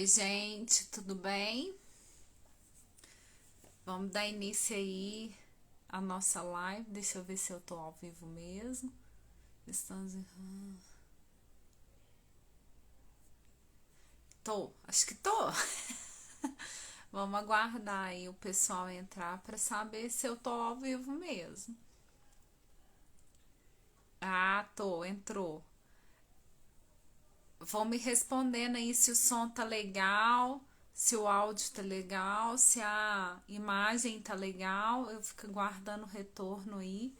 Oi, gente, tudo bem? Vamos dar início aí à nossa live. Deixa eu ver se eu tô ao vivo mesmo. Estamos... Tô, acho que tô. Vamos aguardar aí o pessoal entrar para saber se eu tô ao vivo mesmo. Ah, tô, entrou. Vão me respondendo aí se o som tá legal, se o áudio tá legal, se a imagem tá legal. Eu fico guardando o retorno aí.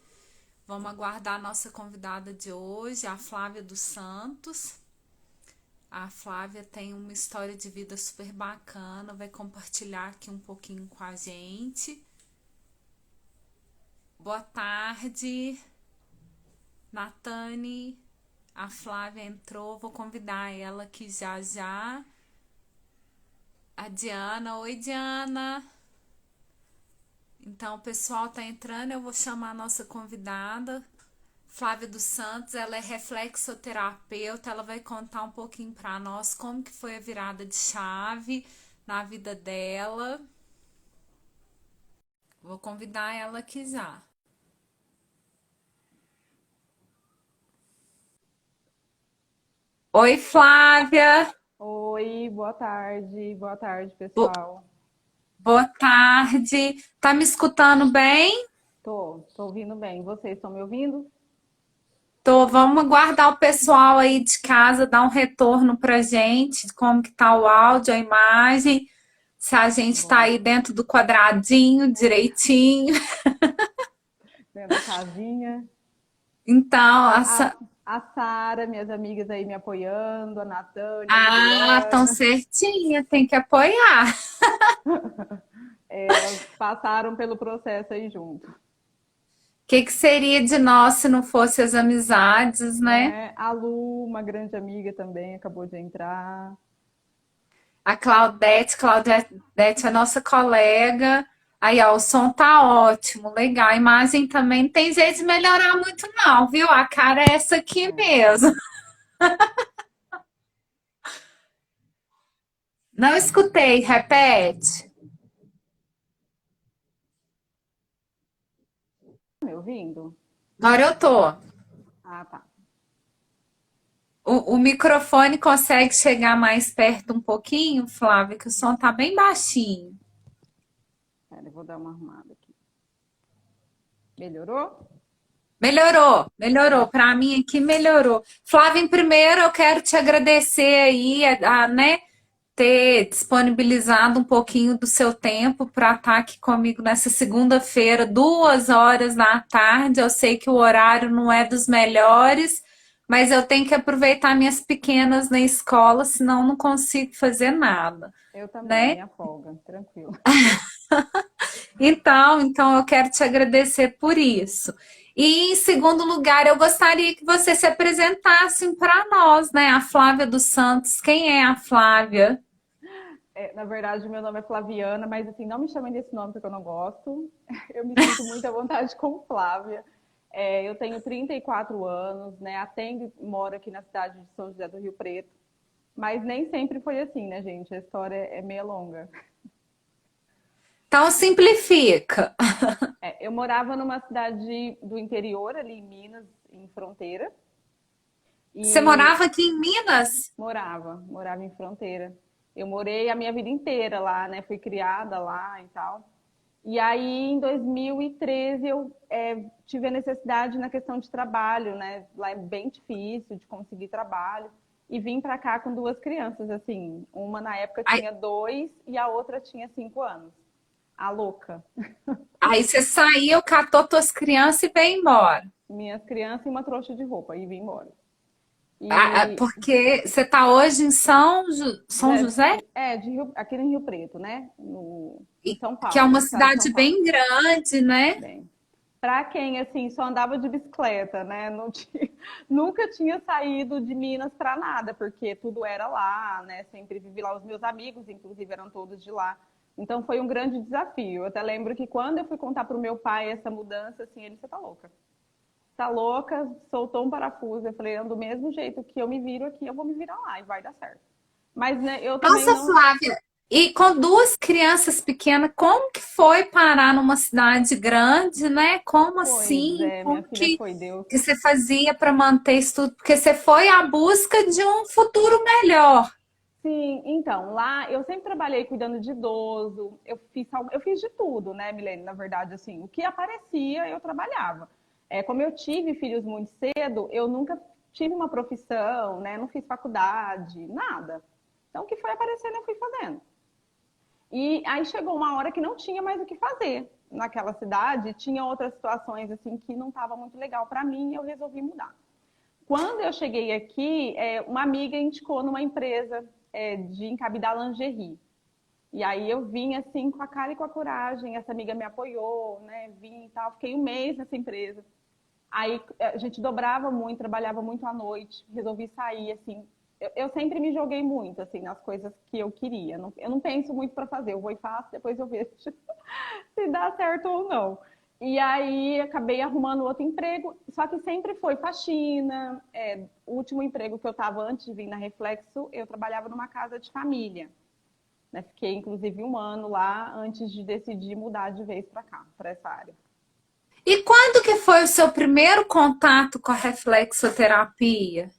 Vamos aguardar a nossa convidada de hoje, a Flávia dos Santos. A Flávia tem uma história de vida super bacana, vai compartilhar aqui um pouquinho com a gente. Boa tarde, Natane. A Flávia entrou, vou convidar ela aqui já já. A Diana, oi Diana. Então, o pessoal tá entrando, eu vou chamar a nossa convidada. Flávia dos Santos, ela é reflexoterapeuta, ela vai contar um pouquinho para nós como que foi a virada de chave na vida dela. Vou convidar ela aqui já. Oi, Flávia. Oi, boa tarde. Boa tarde, Bo- pessoal. Boa tarde. Tá me escutando bem? Tô ouvindo bem. Vocês estão me ouvindo? Tô, vamos aguardar o pessoal aí de casa dar um retorno pra gente, de como que tá o áudio, a imagem, se a gente tá aí Bom, dentro do quadradinho direitinho. dentro da casinha. Então, A, a, a Sara, minhas amigas aí me apoiando, a Natânia, a tão Juliana, certinha, tem que apoiar. elas passaram pelo processo aí junto, Que seria de nós se não fosse as amizades, né? né? A Lu, uma grande amiga também, acabou de entrar. A Claudete é nossa colega. Aí, ó, o som tá ótimo, legal. A imagem também não tem jeito de melhorar muito, não, viu? A cara é essa aqui É. mesmo. Não escutei, repete. Tá me ouvindo? Agora eu tô. Ah, tá. O microfone consegue chegar mais perto um pouquinho, Flávia, que o som tá bem baixinho. Pera, eu vou dar uma arrumada aqui. Melhorou? Melhorou, melhorou. Para mim aqui melhorou. Flávia, em primeiro eu quero te agradecer aí, né, ter disponibilizado um pouquinho do seu tempo para estar aqui comigo nessa segunda-feira, 2 horas da tarde. Eu sei que o horário não é dos melhores, mas eu tenho que aproveitar minhas pequenas na escola, senão não consigo fazer nada, Eu também, né? minha folga, tranquilo. Então eu quero te agradecer por isso. E em segundo lugar, eu gostaria que você se apresentasse para nós, né? A Flávia dos Santos. Quem é a Flávia? Na verdade, meu nome é Flaviana, mas assim, não me chamem desse nome porque eu não gosto. Eu me sinto muito à vontade com Flávia. Eu tenho 34 anos, né? Atendo e moro aqui na cidade de São José do Rio Preto. Mas nem sempre foi assim, né, gente? A história é meio longa. Então simplifica. Eu morava numa cidade do interior, ali em Minas, em fronteira. Você E morava aqui em Minas? morava em fronteira. Eu morei a minha vida inteira lá, né? Fui criada lá e tal. E aí, em 2013, eu tive a necessidade na questão de trabalho, né? Lá é bem difícil de conseguir trabalho. E vim para cá com duas crianças, assim. Uma na época Aí, tinha 2 e a outra tinha 5 anos. A louca. aí você saiu, catou suas crianças e veio embora. Minhas crianças e uma trouxa de roupa. E vim embora. E Porque você está hoje em São José? aqui em Rio Preto, né? Em São Que é Paulo, no uma estado de São cidade Paulo. bem grande, né? Bem, para quem assim só andava de bicicleta, né? Não tinha, nunca tinha saído de Minas para nada, porque tudo era lá, né? Sempre vivi lá, os meus amigos, inclusive, eram todos de lá. Então foi um grande desafio. Eu até lembro que quando eu fui contar para o meu pai essa mudança, assim, ele, você tá louca? Tá louca? Soltou um parafuso. Eu falei, do mesmo jeito que eu me viro aqui, eu vou me virar lá e vai dar certo. Mas né, eu também Nossa, não. Flávia, e com duas crianças pequenas, como que foi parar numa cidade grande, né? Como Pois assim? é, minha Como filha foi Deus. que você fazia para manter isso tudo? Porque você foi à busca de um futuro melhor. Sim, então, lá eu sempre trabalhei cuidando de idoso, eu fiz de tudo, né, Milene? Na verdade, assim, o que aparecia eu trabalhava. Como eu tive filhos muito cedo, eu nunca tive uma profissão, né? Não fiz faculdade, nada. Então, o que foi aparecendo, eu fui fazendo. E aí chegou uma hora que não tinha mais o que fazer naquela cidade, tinha outras situações assim que não estava muito legal para mim, e eu resolvi mudar. Quando eu cheguei aqui, uma amiga indicou numa empresa de encabidar lingerie. E aí eu vim assim com a cara e com a coragem, essa amiga me apoiou, né? Vim e tal, fiquei um mês nessa empresa. Aí a gente dobrava muito, trabalhava muito à noite, resolvi sair, assim. Eu sempre me joguei muito, assim, nas coisas que eu queria. Eu não penso muito para fazer, eu vou e faço, depois eu vejo se dá certo ou não. E aí acabei arrumando outro emprego, só que sempre foi faxina. O último emprego que eu estava antes de vir na Reflexo, eu trabalhava numa casa de família. Né? Fiquei inclusive um ano lá antes de decidir mudar de vez para cá, para essa área. E quando que foi o seu primeiro contato com a reflexoterapia?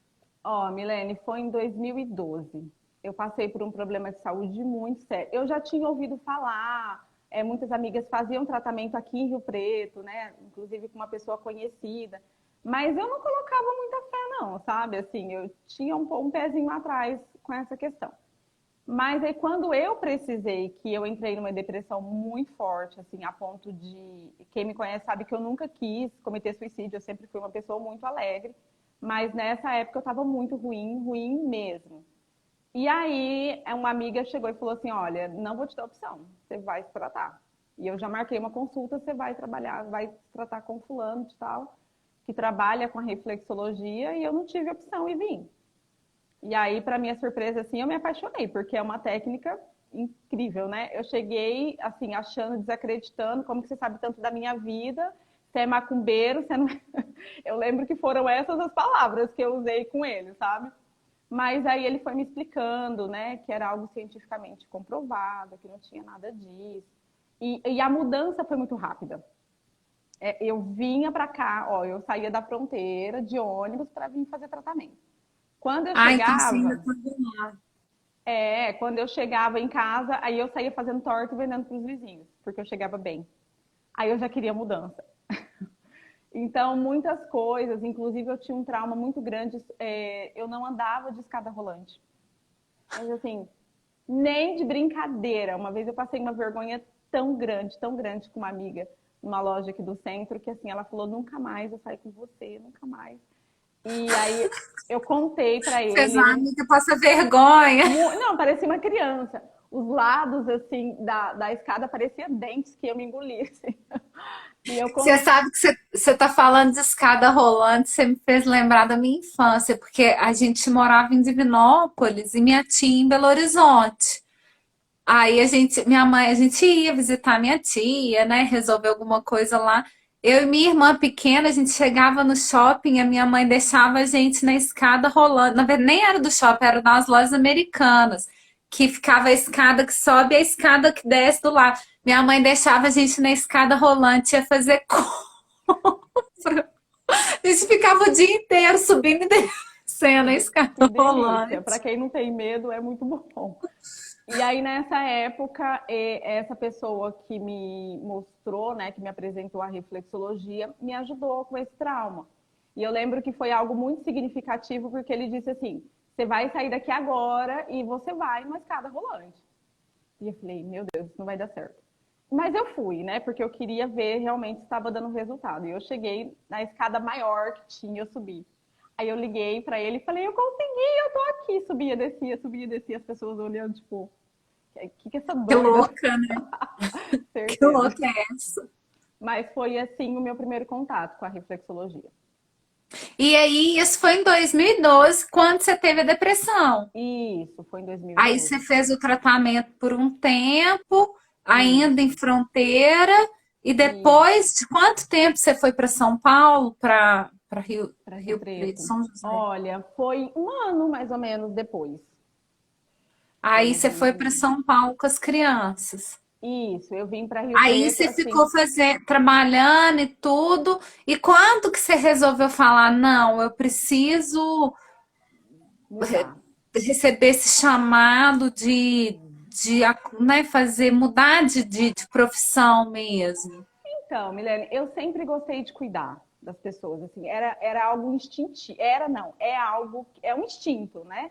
Ó, Milene, foi em 2012. Eu passei por um problema de saúde muito sério. Eu já tinha ouvido falar, muitas amigas faziam tratamento aqui em Rio Preto, né? Inclusive com uma pessoa conhecida. Mas eu não colocava muita fé, não, sabe? Assim, eu tinha um pezinho atrás com essa questão. Mas aí quando eu precisei, que eu entrei numa depressão muito forte, assim, a ponto de, quem me conhece sabe que eu nunca quis cometer suicídio, eu sempre fui uma pessoa muito alegre, mas nessa época eu estava muito ruim, ruim mesmo. E aí uma amiga chegou e falou assim, olha, não vou te dar opção, você vai se tratar. E eu já marquei uma consulta, você vai trabalhar, vai se tratar com fulano de tal, que trabalha com a reflexologia, e eu não tive opção e vim. E aí, para minha surpresa, assim, eu me apaixonei, porque é uma técnica incrível, né? Eu cheguei, assim, achando, desacreditando, como que você sabe tanto da minha vida? Você é macumbeiro, você não... Eu lembro que foram essas as palavras que eu usei com ele, sabe? Mas aí ele foi me explicando, né, que era algo cientificamente comprovado, que não tinha nada disso. E a mudança foi muito rápida. Eu vinha para cá, ó, eu saía da fronteira de ônibus para vir fazer tratamento. Quando eu Ah, então você ainda chegava, estava lá. quando eu chegava em casa, aí eu saía fazendo torta e vendendo para os vizinhos, porque eu chegava bem. Aí eu já queria mudança. Então, muitas coisas, inclusive eu tinha um trauma muito grande, eu não andava de escada rolante. Mas assim, nem de brincadeira. Uma vez eu passei uma vergonha tão grande com uma amiga numa loja aqui do centro, que assim, ela falou, nunca mais eu saio com você, nunca mais. E aí eu contei para Fez ele, uma ele amiga passa vergonha. Não, parecia uma criança. Os lados, assim, da escada parecia dentes que eu me engolisse. E eu Você com... sabe que você está falando de escada rolante, você me fez lembrar da minha infância, porque a gente morava em Divinópolis e minha tia em Belo Horizonte. Aí minha mãe, a gente ia visitar minha tia, né? Resolver alguma coisa lá. Eu e minha irmã pequena, a gente chegava no shopping, a minha mãe deixava a gente na escada rolando. Na verdade, nem era do shopping, era das lojas americanas, que ficava a escada que sobe e a escada que desce do lado. Minha mãe deixava a gente na escada rolante, ia fazer compra. A gente ficava o dia inteiro subindo e descendo a escada Que delícia. Para rolante. quem não tem medo, é muito bom. E aí, nessa época, essa pessoa que me mostrou, né, que me apresentou a reflexologia, me ajudou com esse trauma. E eu lembro que foi algo muito significativo, porque ele disse assim: você vai sair daqui agora e você vai numa escada rolante. E eu falei: meu Deus, isso não vai dar certo. Mas eu fui, né, porque eu queria ver realmente se estava dando resultado. E eu cheguei na escada maior que tinha, eu subi. Aí eu liguei para ele e falei: eu consegui, eu tô aqui. Subia, descia, as pessoas olhando, tipo, que essa Que doida? louca, né? Que Certeza. louca é essa? Mas foi assim o meu primeiro contato com a reflexologia. E aí, isso foi em 2012, quando você teve a depressão. Isso, foi em Aí 2012. você fez o tratamento por um tempo, ainda em Isso, fronteira, e isso. depois de quanto tempo você foi para São Paulo, para Para Rio Rio Preto, Preto. São José? Olha, foi um ano mais ou menos depois. Aí Eu você foi para vim. São Paulo com as crianças. Isso, eu vim para Rio Aí Preto, você assim, ficou trabalhando e tudo. E quando que você resolveu falar, não, eu preciso re- mudar. receber esse chamado de fazer, mudar de profissão mesmo? Então, Milene, eu sempre gostei de cuidar das pessoas, assim, era algo instintivo, era não, é algo, é um instinto, né?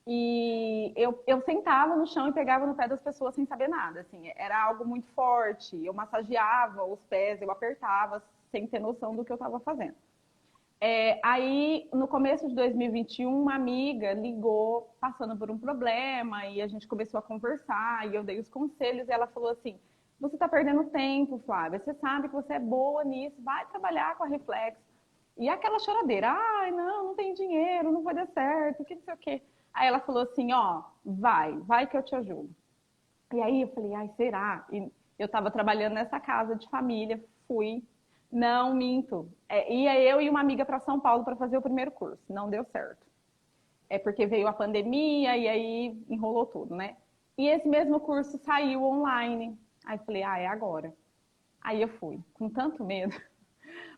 E eu sentava no chão e pegava no pé das pessoas sem saber nada, assim, era algo muito forte, eu massageava os pés, eu apertava sem ter noção do que eu estava fazendo. Aí, no começo de 2021, uma amiga ligou passando por um problema e a gente começou a conversar e eu dei os conselhos e ela falou assim: você está perdendo tempo, Flávia. Você sabe que você é boa nisso, vai trabalhar com a Reflex. E aquela choradeira, ai, não, não tem dinheiro, não vai dar certo, que não sei o quê. Aí ela falou assim: ó, vai que eu te ajudo. E aí eu falei, ai, será? E eu estava trabalhando nessa casa de família, fui. Não, minto. Ia eu e uma amiga para São Paulo para fazer o primeiro curso. Não deu certo. É porque veio a pandemia e aí enrolou tudo, né? E esse mesmo curso saiu online. Aí eu falei, ah, é agora. Aí eu fui, com tanto medo.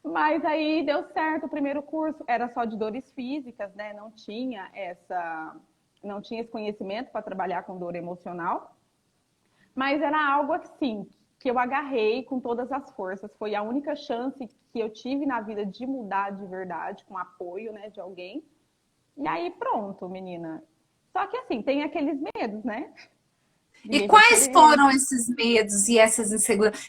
Mas aí deu certo o primeiro curso. Era só de dores físicas, né? Não tinha esse conhecimento para trabalhar com dor emocional. Mas era algo assim, que eu agarrei com todas as forças. Foi a única chance que eu tive na vida de mudar de verdade, com apoio, né, de alguém. E aí pronto, menina. Só que assim, tem aqueles medos, né? E Ninguém vai quais querer. foram esses medos e essas inseguranças?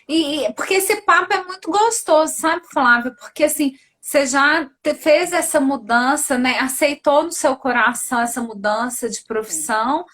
Porque esse papo é muito gostoso, sabe, Flávia? Porque assim, você já fez essa mudança, né? Aceitou no seu coração essa mudança de Sim, profissão.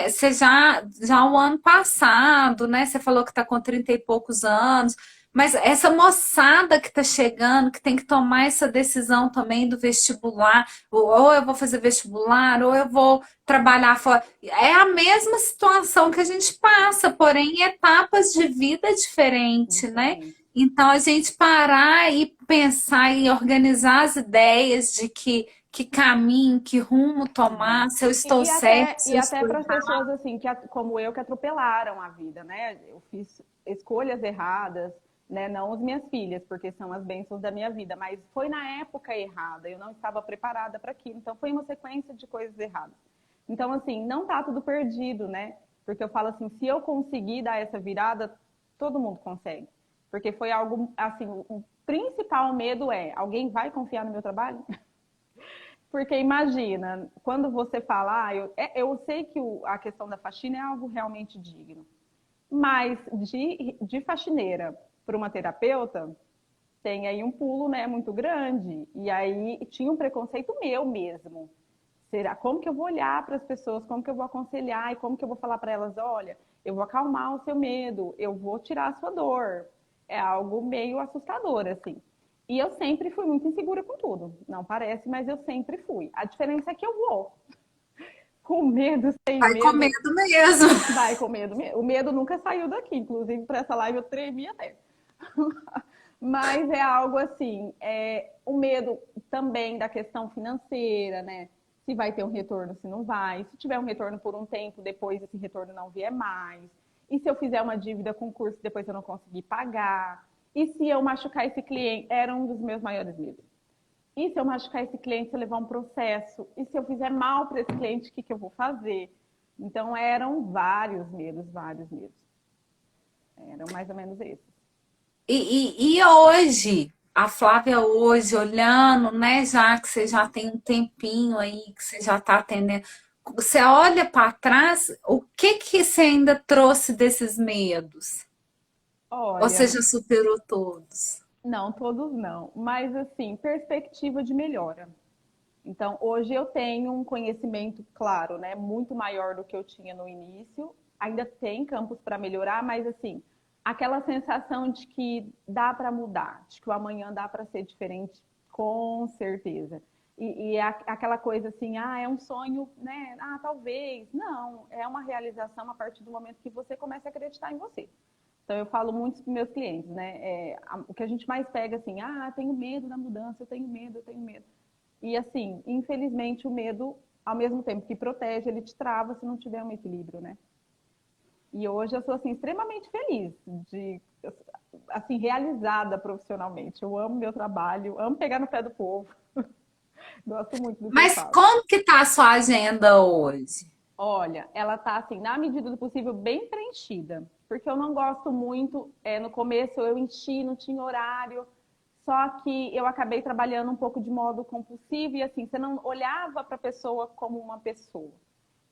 Você já o ano passado, né? Você falou que está com 30 e poucos anos. Mas essa moçada que está chegando, que tem que tomar essa decisão também do vestibular, ou eu vou fazer vestibular, ou eu vou trabalhar fora. É a mesma situação que a gente passa, porém em etapas de vida diferentes, né? diferente. Então a gente parar e pensar e organizar as ideias de que caminho, que rumo É. tomar, se eu E, estou e certo, até, se e eu até estou para as errado. pessoas assim, como eu, que atropelaram a vida, né? Eu fiz escolhas erradas, né? Não as minhas filhas, porque são as bênçãos da minha vida, mas foi na época errada, eu não estava preparada para aquilo. Então foi uma sequência de coisas erradas. Então, assim, não tá tudo perdido, né? Porque eu falo assim, se eu conseguir dar essa virada, todo mundo consegue. Porque foi algo, assim, o principal medo é, alguém vai confiar no meu trabalho? Porque imagina, quando você fala, eu sei que a questão da faxina é algo realmente digno, mas de faxineira para uma terapeuta, tem aí um pulo, né, muito grande. E aí tinha um preconceito meu mesmo. Será como que eu vou olhar para as pessoas, como que eu vou aconselhar e como que eu vou falar para elas, olha, eu vou acalmar o seu medo, eu vou tirar a sua dor. É algo meio assustador assim. E eu sempre fui muito insegura com tudo. Não parece, mas eu sempre fui. A diferença é que eu vou com medo, sem Vai com medo, medo mesmo. vai com medo. O medo nunca saiu daqui. Inclusive, para essa live eu tremi até. Mas é algo assim, o medo também da questão financeira, né? Se vai ter um retorno, se não vai. Se tiver um retorno por um tempo, depois esse retorno não vier mais. E se eu fizer uma dívida com curso, depois eu não conseguir pagar? E se eu machucar esse cliente? Era um dos meus maiores medos. E se eu machucar esse cliente, se eu levar um processo? E se eu fizer mal para esse cliente, o que, que eu vou fazer? Então eram vários medos, vários medos. Eram mais ou menos esses. E hoje, a Flávia hoje, olhando, né, já que você já tem um tempinho aí, que você já está atendendo, você olha para trás, o que que você ainda trouxe desses medos? Ou você Olha, já superou todos? não, todos não, mas assim, perspectiva de melhora. Então, hoje eu tenho um conhecimento, claro, né, muito maior do que eu tinha no início. Ainda tem campos para melhorar, mas assim, aquela sensação de que dá para mudar, de que o amanhã dá para ser diferente, com certeza. E é aquela coisa assim, ah, é um sonho, né? Ah, talvez. Não, é uma realização a partir do momento que você começa a acreditar em você. Então, eu falo muito para meus clientes, né? O que a gente mais pega assim, ah, tenho medo da mudança, eu tenho medo, eu tenho medo. E assim, infelizmente, o medo ao mesmo tempo que protege, ele te trava se não tiver um equilíbrio, né? E hoje eu sou assim extremamente feliz de assim realizada profissionalmente. Eu amo meu trabalho, amo pegar no pé do povo. Gosto muito do que eu Mas faço. como que tá a sua agenda hoje? Olha, ela tá assim, na medida do possível, bem preenchida. Porque eu não gosto muito, no começo eu enchi, não tinha horário. Só que eu acabei trabalhando um pouco de modo compulsivo e assim, você não olhava para a pessoa como uma pessoa.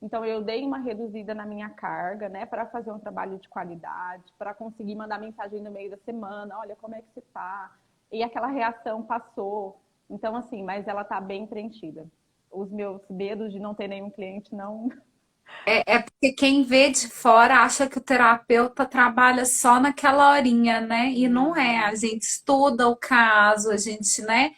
Então eu dei uma reduzida na minha carga, né, para fazer um trabalho de qualidade, para conseguir mandar mensagem no meio da semana, olha como é que você tá. E aquela reação passou. Então assim, mas ela tá bem preenchida. Os meus medos de não ter nenhum cliente não. É porque quem vê de fora acha que o terapeuta trabalha só naquela horinha, né? E não é. A gente estuda o caso, a gente, né,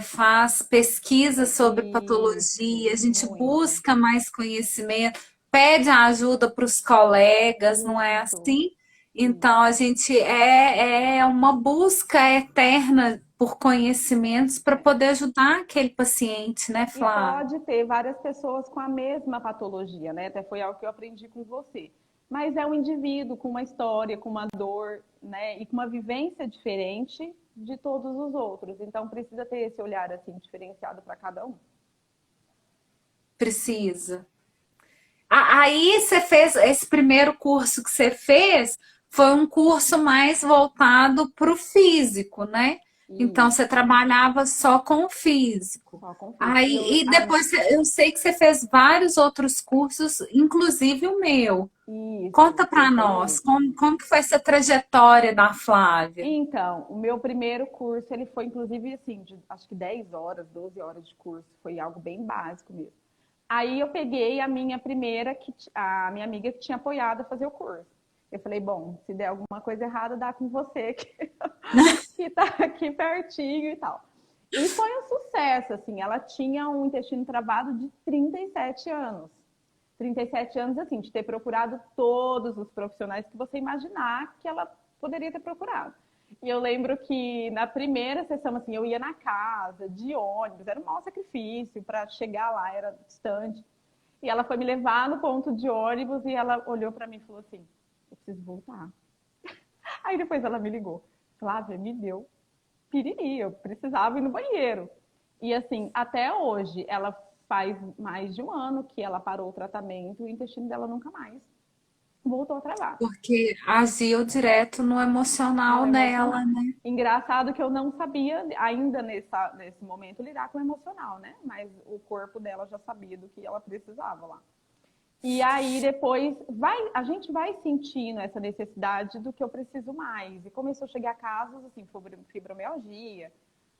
faz pesquisa sobre Isso, patologia, a gente muito. busca mais conhecimento, pede ajuda para os colegas, não é Muito. assim? Então, Isso. a gente é uma busca eterna por conhecimentos para É. poder ajudar aquele paciente, né, E Flávia? pode ter várias pessoas com a mesma patologia, né? Até foi algo que eu aprendi com você. Mas é um indivíduo com uma história, com uma dor, né? E com uma vivência diferente de todos os outros. Então precisa ter esse olhar assim diferenciado para cada um. Precisa. Aí você fez esse primeiro curso que você fez foi um curso mais voltado para o físico, né? Então você Isso, trabalhava só com o físico. só confio. Aí e depois eu sei que você fez vários outros cursos, inclusive o meu. Isso, Conta para fiz nós, também. como que foi essa trajetória da Flávia? Então, o meu primeiro curso, ele foi inclusive assim, de acho que 10 horas, 12 horas de curso, foi algo bem básico mesmo. Aí eu peguei a minha primeira, a minha amiga que tinha apoiado a fazer o curso. Eu falei, bom, se der alguma coisa errada, dá com você, que tá aqui pertinho e tal. E foi um sucesso, assim, ela tinha um intestino travado de 37 anos. 37 anos, assim, de ter procurado todos os profissionais que você imaginar que ela poderia ter procurado. E eu lembro que na primeira sessão, assim, eu ia na casa, de ônibus, era um maior sacrifício para chegar lá, era distante. E ela foi me levar no ponto de ônibus e ela olhou para mim e falou assim: eu preciso voltar. Aí depois ela me ligou: Flávia, me deu piriri, eu precisava ir no banheiro. E assim, até hoje, ela faz mais de um ano que ela parou o tratamento e o intestino dela nunca mais voltou a travar. Porque agiu direto no No emocional dela, emocional. né? Engraçado que eu não sabia ainda nesse momento lidar com o emocional, né? Mas o corpo dela já sabia do que ela precisava lá. E aí depois a gente vai sentindo essa necessidade do que eu preciso mais. E começou a chegar casos assim, fibromialgia.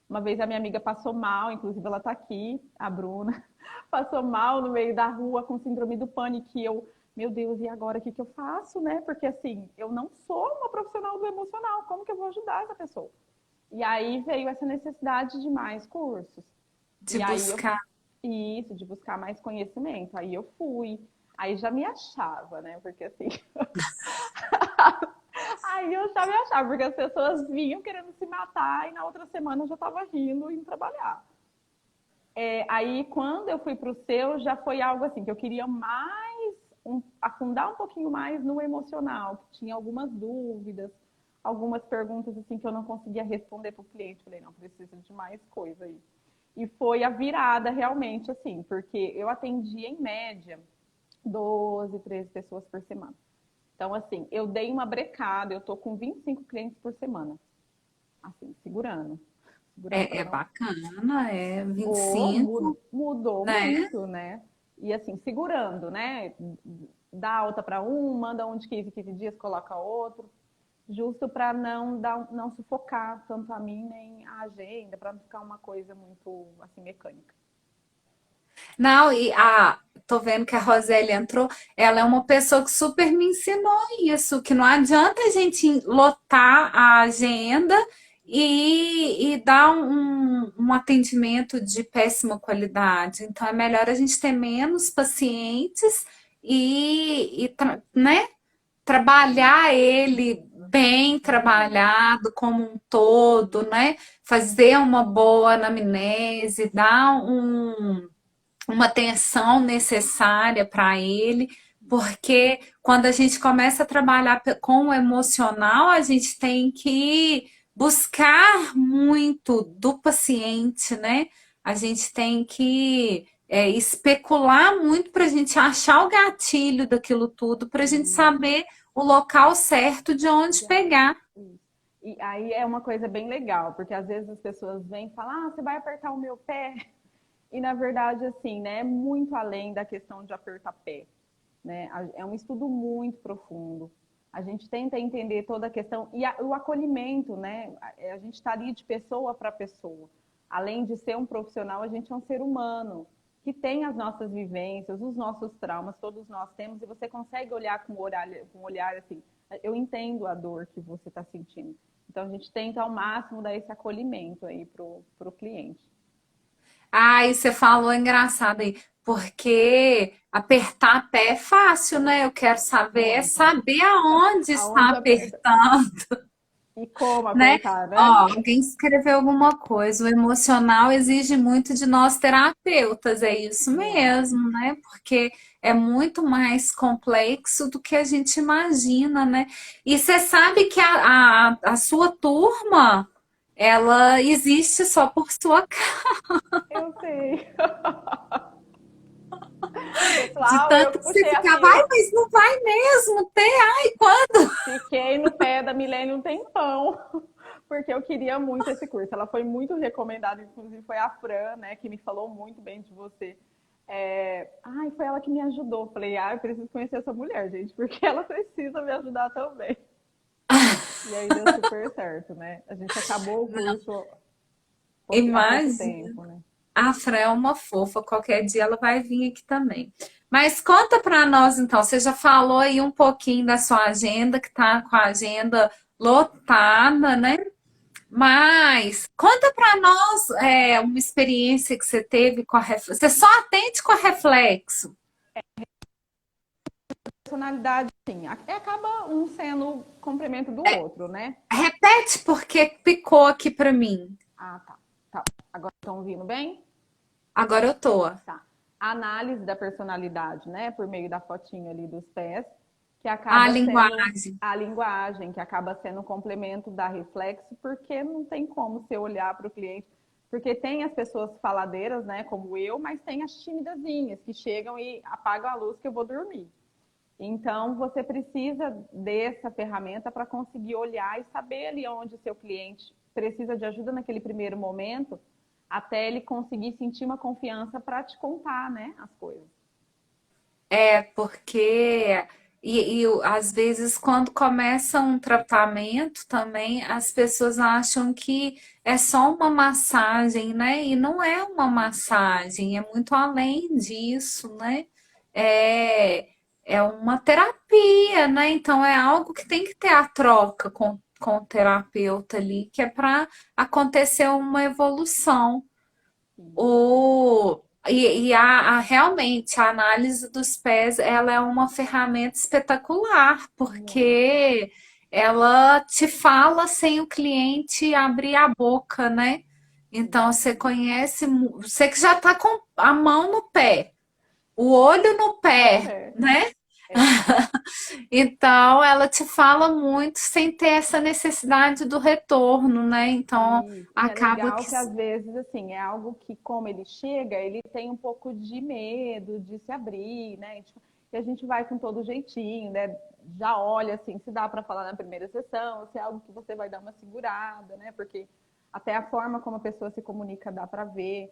Uma vez a minha amiga passou mal, inclusive ela está aqui, a Bruna, passou mal no meio da rua com síndrome do pânico. E eu, meu Deus, e agora o que, que eu faço, né? Porque assim, eu não sou uma profissional do emocional, como que eu vou ajudar essa pessoa? E aí veio essa necessidade de mais cursos. De E aí eu buscar. isso, de buscar mais conhecimento. Aí eu fui. Aí já me achava, né? Porque assim. Aí eu já me achava, porque as pessoas vinham querendo se matar e na outra semana eu já estava rindo e indo trabalhar. Aí quando eu fui para o seu, já foi algo assim, que eu queria mais, afundar um pouquinho mais no emocional, que tinha algumas dúvidas, algumas perguntas assim que eu não conseguia responder para o cliente. Falei, não, precisa de mais coisa aí. E foi a virada realmente, assim, porque eu atendia em média 12, 13 pessoas por semana. Então, assim, eu dei uma brecada, eu tô com 25 clientes por semana. Assim, segurando. Segurando para É não. bacana, é Oh, 25, mudou né? muito, né? E assim, segurando, né? Dá alta para um, manda um de 15 15 dias, coloca outro. Justo para não sufocar tanto a mim nem a agenda, para não ficar uma coisa muito assim mecânica. Não, tô vendo que a Roseli entrou. Ela é uma pessoa que super me ensinou isso, que não adianta a gente lotar a agenda e dar um atendimento de péssima qualidade. Então é melhor a gente ter menos pacientes né, trabalhar ele bem trabalhado como um todo, né? Fazer uma boa anamnese, dar uma atenção necessária para ele, porque quando a gente começa a trabalhar com o emocional, a gente tem que buscar muito do paciente, né? A gente tem que especular muito para a gente achar o gatilho daquilo tudo, para a gente E, saber o local certo de onde pegar. e aí é uma coisa bem legal, porque às vezes as pessoas vêm e falam, ah, você vai apertar o meu pé? E na verdade, assim, né, é muito além da questão de apertar pé, né? É um estudo muito profundo. A gente tenta entender toda a questão e o acolhimento, né? A gente está ali de pessoa para pessoa. Além de ser um profissional, a gente é um ser humano que tem as nossas vivências, os nossos traumas, todos nós temos, e você consegue olhar com um olhar assim, eu entendo a dor que você está sentindo. Então a gente tenta ao máximo dar esse acolhimento aí pro cliente. Ah, e você falou engraçado aí, porque apertar pé é fácil, né? Eu quero saber, é Muito. saber aonde está Aonde aperta apertando, e como né? apertar, né? Ó, alguém escreveu alguma coisa. O emocional exige muito de nós terapeutas, é isso Muito. mesmo, né? Porque é muito mais complexo do que a gente imagina, né? E você sabe que a sua turma, ela existe só por sua Eu sei. de Pessoal, eu tanto que que você puxei a ficava, ai, fila. mas não vai mesmo ter, ai, quando? Fiquei no pé da Milênio um tempão, porque eu queria muito esse curso. Ela foi muito recomendada, inclusive foi a Fran, né, que me falou muito bem de você. Ai, foi ela que me ajudou. Falei, ah, eu preciso conhecer essa mulher, gente, porque ela precisa me ajudar também. E aí deu super certo, né? A gente acabou o curso há pouco Imagina. tempo, né? A Fran é uma fofa, qualquer dia ela vai vir aqui também. Mas conta para nós então, você já falou aí um pouquinho da sua agenda, que tá com a agenda lotada, né? Mas conta para nós uma experiência que você teve com a Reflexo. Você só atende com a Reflexo? Personalidade, sim, acaba um sendo complemento do outro, né? Repete porque picou aqui para mim. Ah, tá. Tá. Agora estão ouvindo bem? Agora eu tô. Tá. A análise da personalidade, né, por meio da fotinha ali dos pés, que A acaba sendo linguagem. a linguagem, que acaba sendo um complemento da reflexo, porque não tem como você olhar para o cliente, porque tem as pessoas faladeiras, né, como eu, mas tem as timidazinhas que chegam e apagam a luz que eu vou dormir. Então, você precisa dessa ferramenta para conseguir olhar e saber ali onde o seu cliente precisa de ajuda naquele primeiro momento, até ele conseguir sentir uma confiança para te contar, né, as coisas. É porque às vezes quando começa um tratamento também as pessoas acham que é só uma massagem, né? E não é uma massagem, é muito além disso, né? É, é uma terapia, né? Então é algo que tem que ter a troca com o terapeuta ali, que é para acontecer uma evolução. Realmente a análise dos pés ela é uma ferramenta espetacular, Muito. porque ela te fala sem o cliente abrir a boca, né? Então você conhece, você que já está com a mão no pé, o olho no pé, É, né? é. Então ela te fala muito sem ter essa necessidade do retorno, né? Então E é acaba legal que que às vezes assim é algo que como ele chega, ele tem um pouco de medo de se abrir, né? E a gente vai com todo jeitinho, né? Já olha assim, se dá para falar na primeira sessão, se é algo que você vai dar uma segurada, né? Porque até a forma como a pessoa se comunica dá para ver.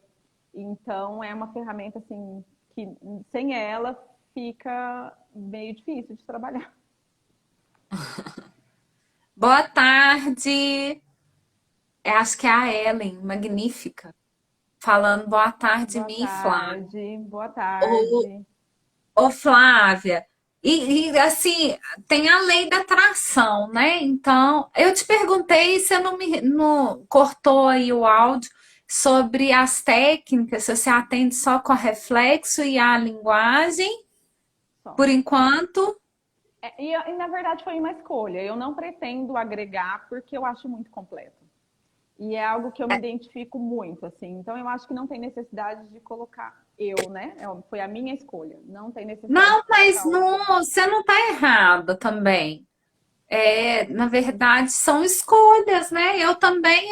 Então é uma ferramenta assim que sem ela fica meio difícil de trabalhar. boa tarde. Acho que é a Ellen, magnífica, falando boa tarde, Boa mim e Flávia. tarde, boa Ô, tarde. ô Flávia, assim, tem a lei da atração, né? Então, eu te perguntei se não me não, cortou aí o áudio sobre as técnicas, se você atende só com a reflexo e a linguagem, Só. por enquanto. Na verdade foi uma escolha. Eu não pretendo agregar porque eu acho muito completo. E é algo que eu me identifico muito, assim. Então eu acho que não tem necessidade de colocar. né? Foi a minha escolha. Não tem necessidade Não, de mas colocar não, outra. você não está errada também. É, na verdade, são escolhas, né? Eu também,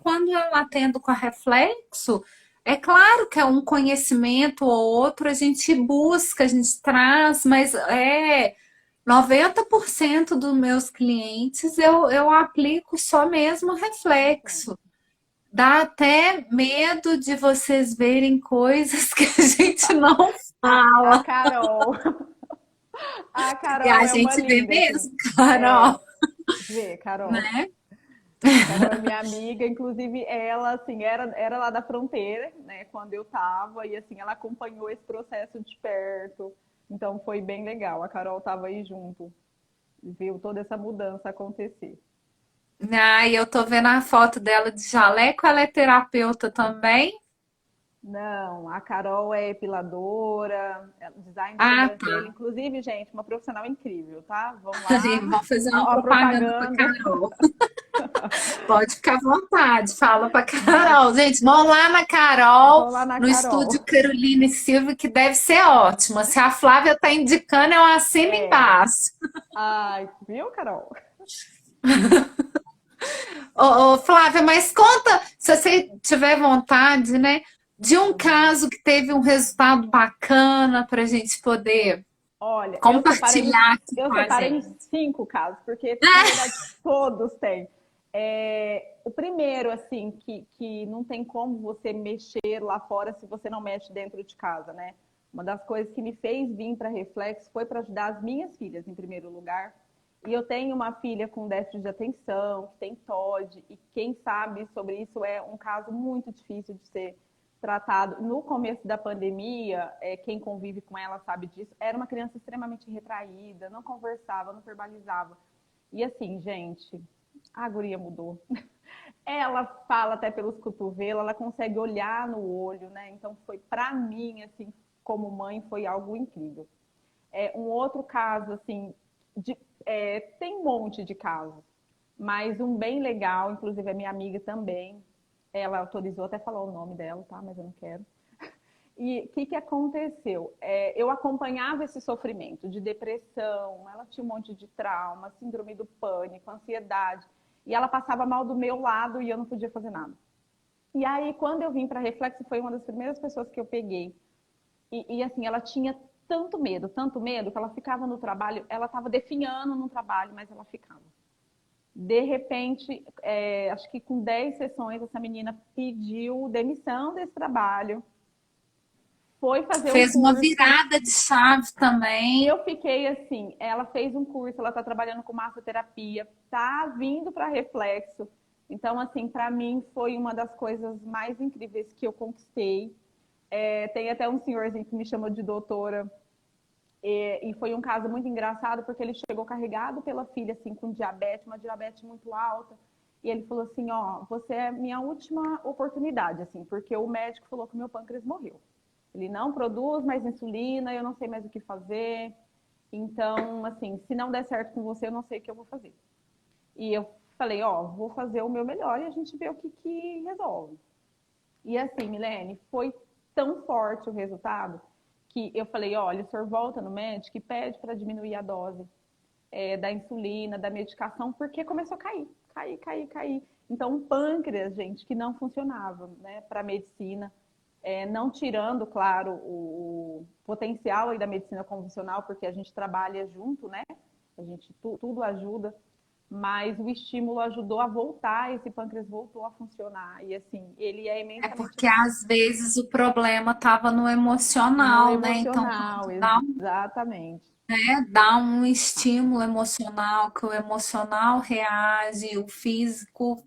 quando eu atendo com a Reflexo, é claro que é um conhecimento ou outro, a gente busca, a gente traz, mas 90% dos meus clientes eu aplico só mesmo Então, Reflexo. Dá até medo de vocês verem coisas que a gente não a fala. Carol, a E a Carol é uma gente vê linda, assim. mesmo, Carol, Vê, Carol. né? A Carol é minha amiga, inclusive ela, assim, era lá da fronteira, né, quando eu tava, e assim, ela acompanhou esse processo de perto, então foi bem legal. A Carol tava aí junto, viu toda essa mudança acontecer. Ai, eu tô vendo a foto dela de jaleco, ela é terapeuta também? Não, a Carol é epiladora, design de Ah, sobrancelha, tá. inclusive, gente, uma profissional incrível, tá? Vão lá, Vamos fazer uma a propaganda pra propaganda, Carol. Pode ficar à vontade, fala pra mas Carol. Gente, vão lá na Carol, vou lá na no Carol. estúdio Caroline Silva, que deve ser ótima. Se a Flávia tá indicando, eu assino É, embaixo. ai, viu, Carol? Ô, Flávia, mas conta, se você tiver vontade, né, de um Uhum. caso que teve um resultado bacana para a gente poder Olha, compartilhar aqui eu com a separei em gente. 5 casos, porque na verdade todos têm. O primeiro, assim, que não tem como você mexer lá fora se você não mexe dentro de casa, né? Uma das coisas que me fez vir para Reflexo foi para ajudar as minhas filhas, em primeiro lugar. E eu tenho uma filha com déficit de atenção, que tem TOD, e quem sabe sobre isso é um caso muito difícil de ser tratado. No começo da pandemia, quem convive com ela sabe disso, era uma criança extremamente retraída, não conversava, não verbalizava. E assim, gente, a guria mudou. Ela fala até pelos cotovelos, ela consegue olhar no olho, né? Então foi para mim, assim, como mãe, foi algo incrível. Um outro caso, assim, tem um monte de casos, mas um bem legal, inclusive a minha amiga também, ela autorizou até falar o nome dela, tá? Mas eu não quero. E o que aconteceu? Eu acompanhava esse sofrimento de depressão, ela tinha um monte de trauma, síndrome do pânico, ansiedade, e ela passava mal do meu lado e eu não podia fazer nada. E aí, quando eu vim para Reflexo, foi uma das primeiras pessoas que eu peguei. E assim, ela tinha tanto medo, que ela ficava no trabalho, ela estava definhando no trabalho, mas ela ficava. De repente, acho que com 10 sessões, essa menina pediu demissão desse trabalho, foi fazer um Fez uma curso. virada de chave E também. eu fiquei assim, ela fez um curso, ela está trabalhando com massoterapia, tá vindo para Reflexo. Então, assim, para mim foi uma das coisas mais incríveis que eu conquistei. Tem até um senhorzinho que me chamou de doutora, e foi um caso muito engraçado, porque ele chegou carregado pela filha, assim, com diabetes, uma diabetes muito alta. E ele falou assim, ó, você é minha última oportunidade, assim, porque o médico falou que o meu pâncreas morreu. Ele não produz mais insulina, eu não sei mais o que fazer. Então, assim, se não der certo com você, eu não sei o que eu vou fazer. E eu falei, ó, vou fazer o meu melhor e a gente vê o que resolve. E assim, Milene, foi tão forte o resultado que eu falei, olha, o senhor volta no médico e pede para diminuir a dose da insulina, da medicação, porque começou a cair. Então, o pâncreas, gente, que não funcionava, né, para medicina, não tirando, claro, o potencial aí da medicina convencional, porque a gente trabalha junto, né? A gente tudo ajuda, mas o estímulo ajudou a voltar, esse pâncreas voltou a funcionar. E assim, ele é É imensamente porque eficaz. às vezes o problema estava no No emocional, né? Então, emocional, quando exatamente. dá um estímulo emocional, que o emocional reage, o físico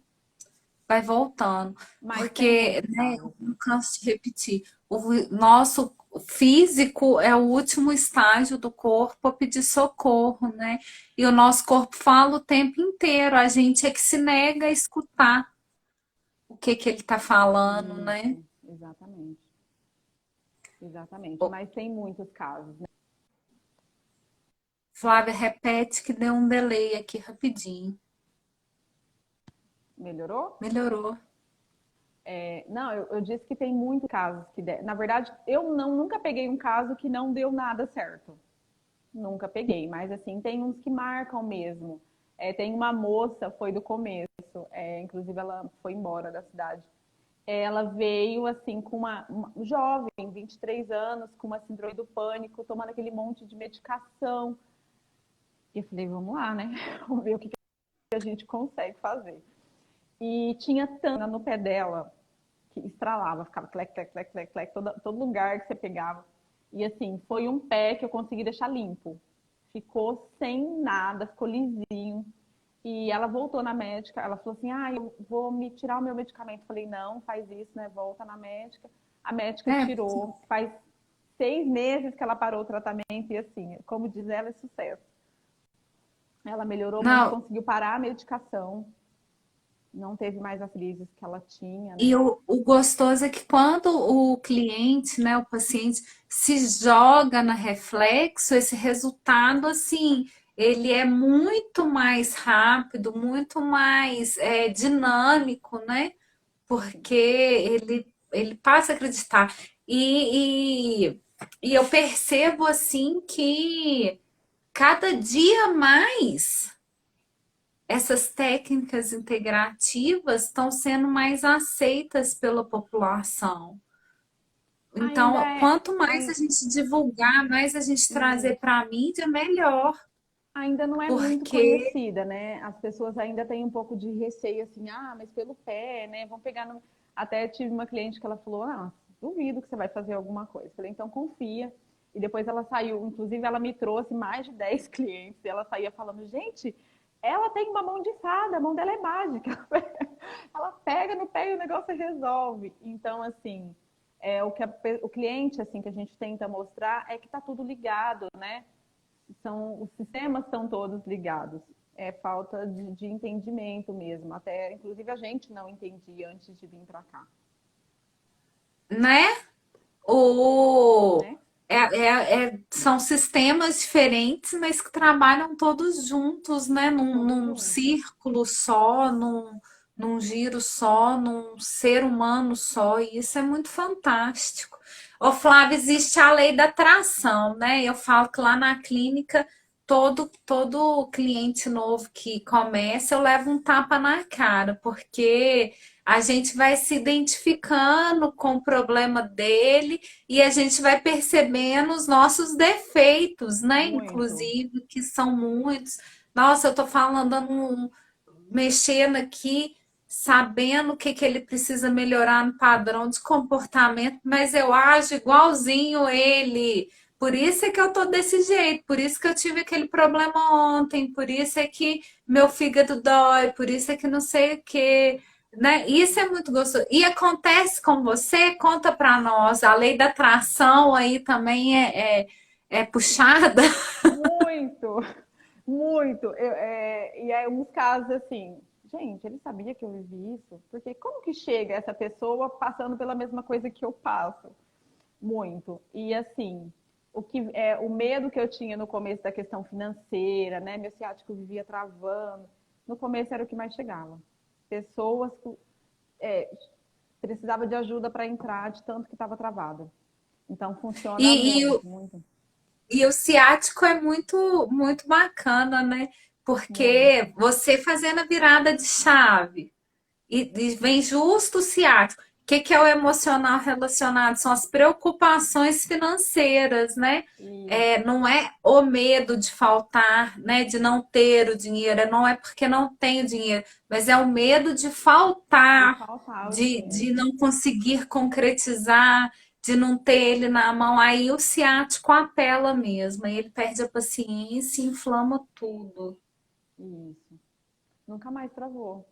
vai voltando. Mas tem Porque, muitos né, casos. eu não canso de repetir, o nosso físico é o último estágio do corpo a pedir socorro, né? E o nosso corpo fala o tempo inteiro, a gente é que se nega a escutar o que que ele está falando, né? Isso, exatamente. Exatamente. Ô, Mas tem muitos casos, né? Flávia, repete que deu um delay aqui rapidinho. Melhorou? Melhorou. Não, eu disse que tem muitos casos que... Na verdade, eu nunca peguei um caso que não deu nada certo. Nunca peguei, mas assim, tem uns que marcam mesmo. Tem uma moça, foi do começo, inclusive ela foi embora da cidade. Ela veio assim com uma jovem, 23 anos, com uma síndrome do pânico, tomando aquele monte de medicação. E eu falei, vamos lá, né? Vamos ver o que a gente consegue fazer. E tinha tanga no pé dela, que estralava, ficava clec, clec, clec, clec, clec, todo lugar que você pegava. E assim, foi um pé que eu consegui deixar limpo. Ficou sem nada, ficou lisinho. E ela voltou na médica, ela falou assim, eu vou me tirar o meu medicamento. Eu falei, não, faz isso, né? Volta na médica. A médica É, tirou, faz 6 meses que ela parou o tratamento e assim, como diz ela, é sucesso. Ela melhorou muito, não, conseguiu parar a medicação, não teve mais as crises que ela tinha, e né? o gostoso é que quando o cliente, né, o paciente, se joga na reflexo, esse resultado, assim, ele é muito mais rápido, muito mais dinâmico, né? Porque ele passa a acreditar. E eu percebo, assim, que cada dia mais essas técnicas integrativas estão sendo mais aceitas pela população. Ainda Então, é, quanto mais a gente divulgar, mais a gente trazer para a mídia, melhor. ainda não é muito Porque, conhecida, né? As pessoas ainda têm um pouco de receio, assim, mas pelo pé, né? Vão pegar no... Até tive uma cliente que ela falou, duvido que você vai fazer alguma coisa. Falei, então confia. E depois ela saiu, inclusive ela me trouxe mais de 10 clientes, e ela saía falando, gente, ela tem uma mão de fada, a mão dela é mágica. Ela pega no pé e o negócio resolve. Então, assim, o cliente, assim, que a gente tenta mostrar é que tá tudo ligado, né? Os sistemas estão todos ligados. É falta de entendimento mesmo. Até, inclusive, a gente não entendia antes de vir para cá, né? O, né? são sistemas diferentes, mas que trabalham todos juntos, né? Todos Num juntos. círculo só, num giro só, num ser humano só, e isso é muito fantástico. Ô, Flávia, existe a lei da atração, né? Eu falo que lá na clínica, todo cliente novo que começa, eu levo um tapa na cara, porque a gente vai se identificando com o problema dele e a gente vai percebendo os nossos defeitos, né? Muito. Inclusive, que são muitos. Nossa, eu tô falando, mexendo aqui, sabendo que ele precisa melhorar no padrão de comportamento, mas eu ajo igualzinho ele. Por isso é que eu tô desse jeito, por isso que eu tive aquele problema ontem, por isso é que meu fígado dói, por isso é que não sei o quê, né? Isso é muito gostoso. E acontece com você? Conta para nós. A lei da atração aí também é puxada. Muito. Muito. E aí, uns casos assim, gente, ele sabia que eu vivi isso? Porque como que chega essa pessoa passando pela mesma coisa que eu passo? Muito. E assim, o medo que eu tinha no começo da questão financeira, né? Meu ciático vivia travando. No começo era o que mais chegava. Pessoas é, precisava de ajuda para entrar de tanto que estava travada. Então funciona E, e, muito, o, muito, e o ciático é muito, muito bacana, né? Porque muito. você fazendo a virada de chave e vem justo o ciático. O que é o emocional relacionado? São as preocupações financeiras, né? Isso. Não é o medo de faltar, né? De não ter o dinheiro, não é porque não tem o dinheiro, mas é o medo de De faltar, faltar o de dinheiro. não conseguir concretizar, de não ter ele na mão. Aí o ciático apela mesmo, aí ele perde a paciência e inflama tudo. Isso. Nunca mais travou.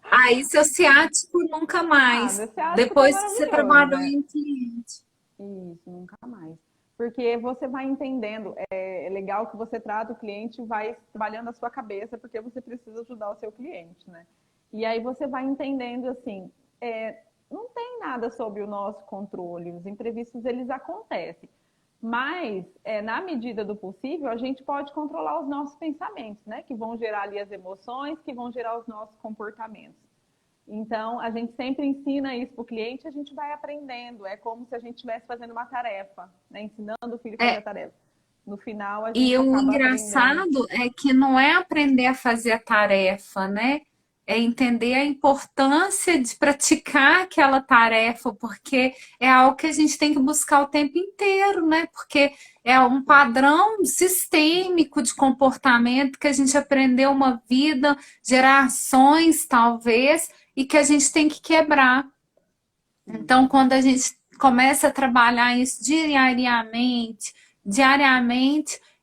Aí seu ciático nunca Meu mais. ciático tá Depois que você maravilhoso, trabalhou né? em cliente. Isso, nunca mais. Porque você vai entendendo, é legal que você trata o cliente e vai trabalhando a sua cabeça, porque você precisa ajudar o seu cliente, né? E aí você vai entendendo assim, não tem nada sob o nosso controle, os imprevistos eles acontecem. Mas, na medida do possível, a gente pode controlar os nossos pensamentos, né? Que vão gerar ali as emoções, que vão gerar os nossos comportamentos. Então, a gente sempre ensina isso para o cliente, a gente vai aprendendo. É como se a gente estivesse fazendo uma tarefa, né? Ensinando o filho a fazer a É, tarefa. No final, a e gente o acaba aprendendo. engraçado é que não é aprender a fazer a tarefa, né? É entender a importância de praticar aquela tarefa, porque é algo que a gente tem que buscar o tempo inteiro, né? Porque é um padrão sistêmico de comportamento que a gente aprendeu uma vida, gerações talvez, e que a gente tem que quebrar. Então, quando a gente começa a trabalhar isso diariamente,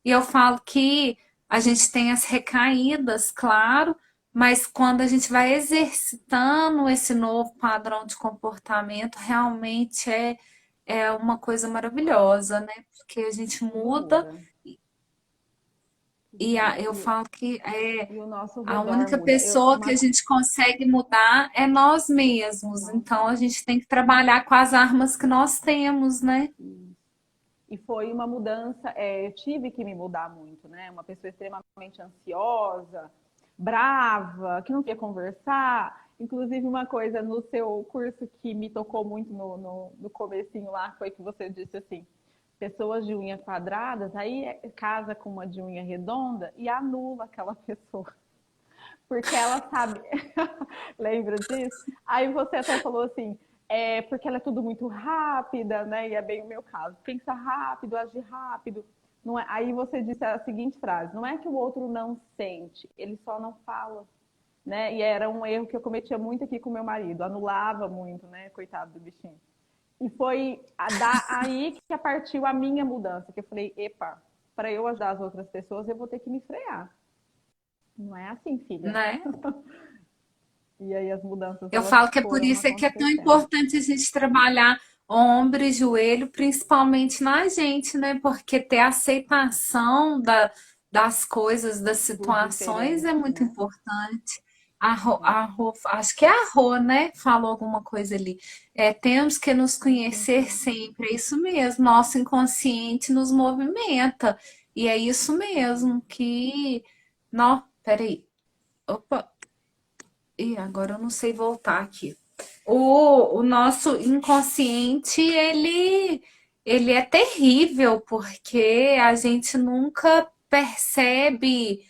e eu falo que a gente tem as recaídas, claro, mas quando a gente vai exercitando esse novo padrão de comportamento, realmente é uma coisa maravilhosa, né? Porque a gente Tudo muda muda. Tudo e muda. eu falo que E o nosso a redor única muda. pessoa que a gente consegue mudar é nós mesmos. Nós Então a mesmos. gente tem que trabalhar com as armas que nós temos, né? E foi uma mudança, eu tive que me mudar muito, né? Uma pessoa extremamente ansiosa, brava, que não queria conversar. Inclusive, uma coisa no seu curso que me tocou muito no comecinho lá, foi que você disse assim, pessoas de unha quadradas, aí casa com uma de unha redonda e anula aquela pessoa. Porque ela sabe. Lembra disso? Aí você até falou assim, porque ela é tudo muito rápida, né? E é bem o meu caso. Pensa rápido, age rápido. Não é... Aí você disse a seguinte frase: não é que o outro não sente, ele só não fala. Né? E era um erro que eu cometia muito aqui com meu marido, anulava muito, né? Coitado do bichinho. E foi aí que partiu a minha mudança, que eu falei, epa, para eu ajudar as outras pessoas, eu vou ter que me frear. Não é assim, filha. Né? E aí as mudanças Eu elas falo que é por foram isso é que é tão acontecendo. importante a gente trabalhar ombro e joelho, principalmente na gente, né? Porque ter aceitação das coisas, das Do situações é diferente, muito né? importante. Uhum. Acho que é a Rô, né? Falou alguma coisa ali. É, temos que nos Sim, conhecer sim. sempre. É isso mesmo. Nosso inconsciente nos movimenta. E é isso mesmo que. Não, peraí. Opa, e agora eu não sei voltar aqui. O nosso inconsciente, ele é terrível, porque a gente nunca percebe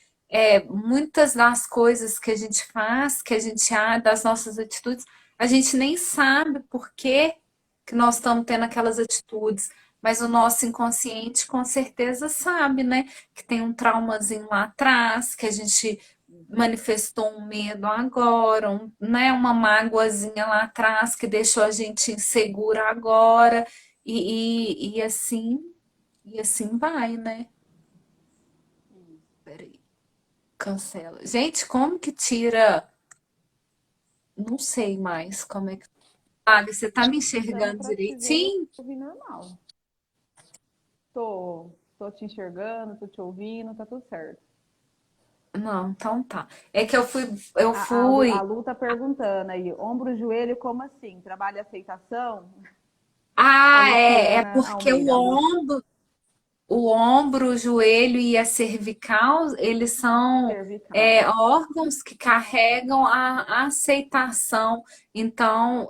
muitas das coisas que a gente faz, que a gente das nossas atitudes, a gente nem sabe por que nós estamos tendo aquelas atitudes. Mas o nosso inconsciente com certeza sabe, né? Que tem um traumazinho lá atrás, que a gente manifestou um medo agora, né, uma mágoazinha lá atrás que deixou a gente insegura agora, e e assim vai, né? Peraí, cancela. Gente, como que tira? Não sei mais como é que. Ah, você tá me Dando enxergando para te ver e direitinho? ouvir normal. Tô te enxergando, tô te ouvindo, tá tudo certo. Não, então tá. É que eu A fui. Lu tá perguntando aí, ombro, joelho, como assim? Trabalha aceitação? A Ah, é Luciana porque Almeida, a Lu o ombro, o joelho e a cervical, eles são cervical. órgãos que carregam a aceitação. Então,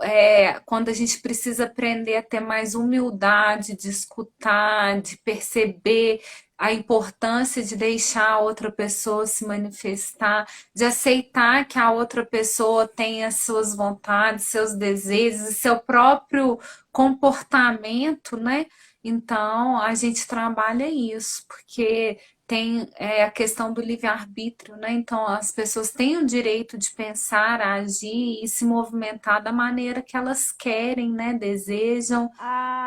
quando a gente precisa aprender a ter mais humildade de escutar, de perceber a importância de deixar a outra pessoa se manifestar, de aceitar que a outra pessoa tem as suas vontades, seus desejos e seu próprio comportamento, né? Então, a gente trabalha isso, porque tem a questão do livre-arbítrio, né? Então, as pessoas têm o direito de pensar, agir e se movimentar da maneira que elas querem, né? Desejam.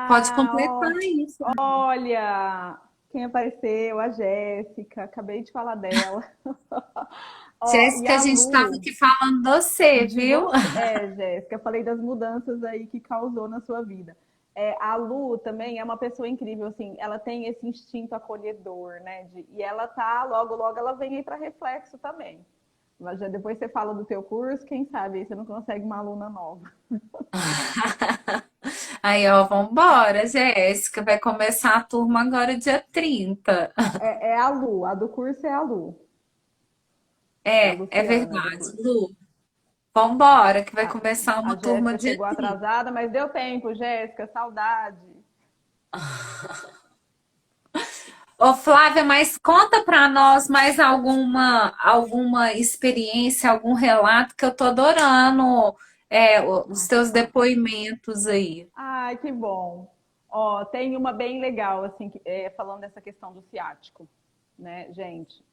Pode completar Ah, isso. olha, quem apareceu? A Jéssica, acabei de falar dela. Ó, e Jéssica, a a gente estava Lu, aqui falando de você, de viu? você. Jéssica, eu falei das mudanças aí que causou na sua vida. A Lu também é uma pessoa incrível, assim, ela tem esse instinto acolhedor, né? E ela tá, logo, logo ela vem aí para reflexo também. Mas já depois você fala do teu curso, quem sabe aí você não consegue uma aluna nova. Aí, ó, vambora, Jéssica. Vai começar a turma agora dia 30. É a Lu, a do curso é a Lu. É a É Luciana do verdade, curso. Lu. Vambora, que vai A, começar a uma turma Jéssica dia chegou 30. atrasada, mas deu tempo, Jéssica, saudade. Ô, Flávia, mas conta para nós mais alguma experiência, algum relato que eu tô adorando os Ai, que teus massa. depoimentos aí. Ai, que bom. Ó, tem uma bem legal, assim, falando dessa questão do ciático, né, gente?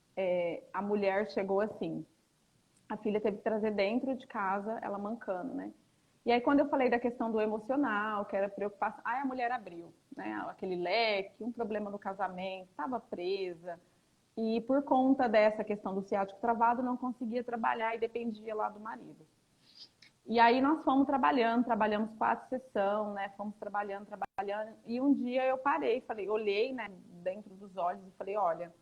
A mulher chegou assim, a filha teve que trazer dentro de casa, ela mancando, né? E aí, quando eu falei da questão do emocional, que era preocupação, aí a mulher abriu, né? Aquele leque, um problema no casamento, estava presa, e por conta dessa questão do ciático travado, não conseguia trabalhar e dependia lá do marido. E aí nós fomos trabalhando, trabalhamos 4 sessões, né? Fomos trabalhando, trabalhando. E um dia eu parei, falei, olhei, né, dentro dos olhos e falei, olha,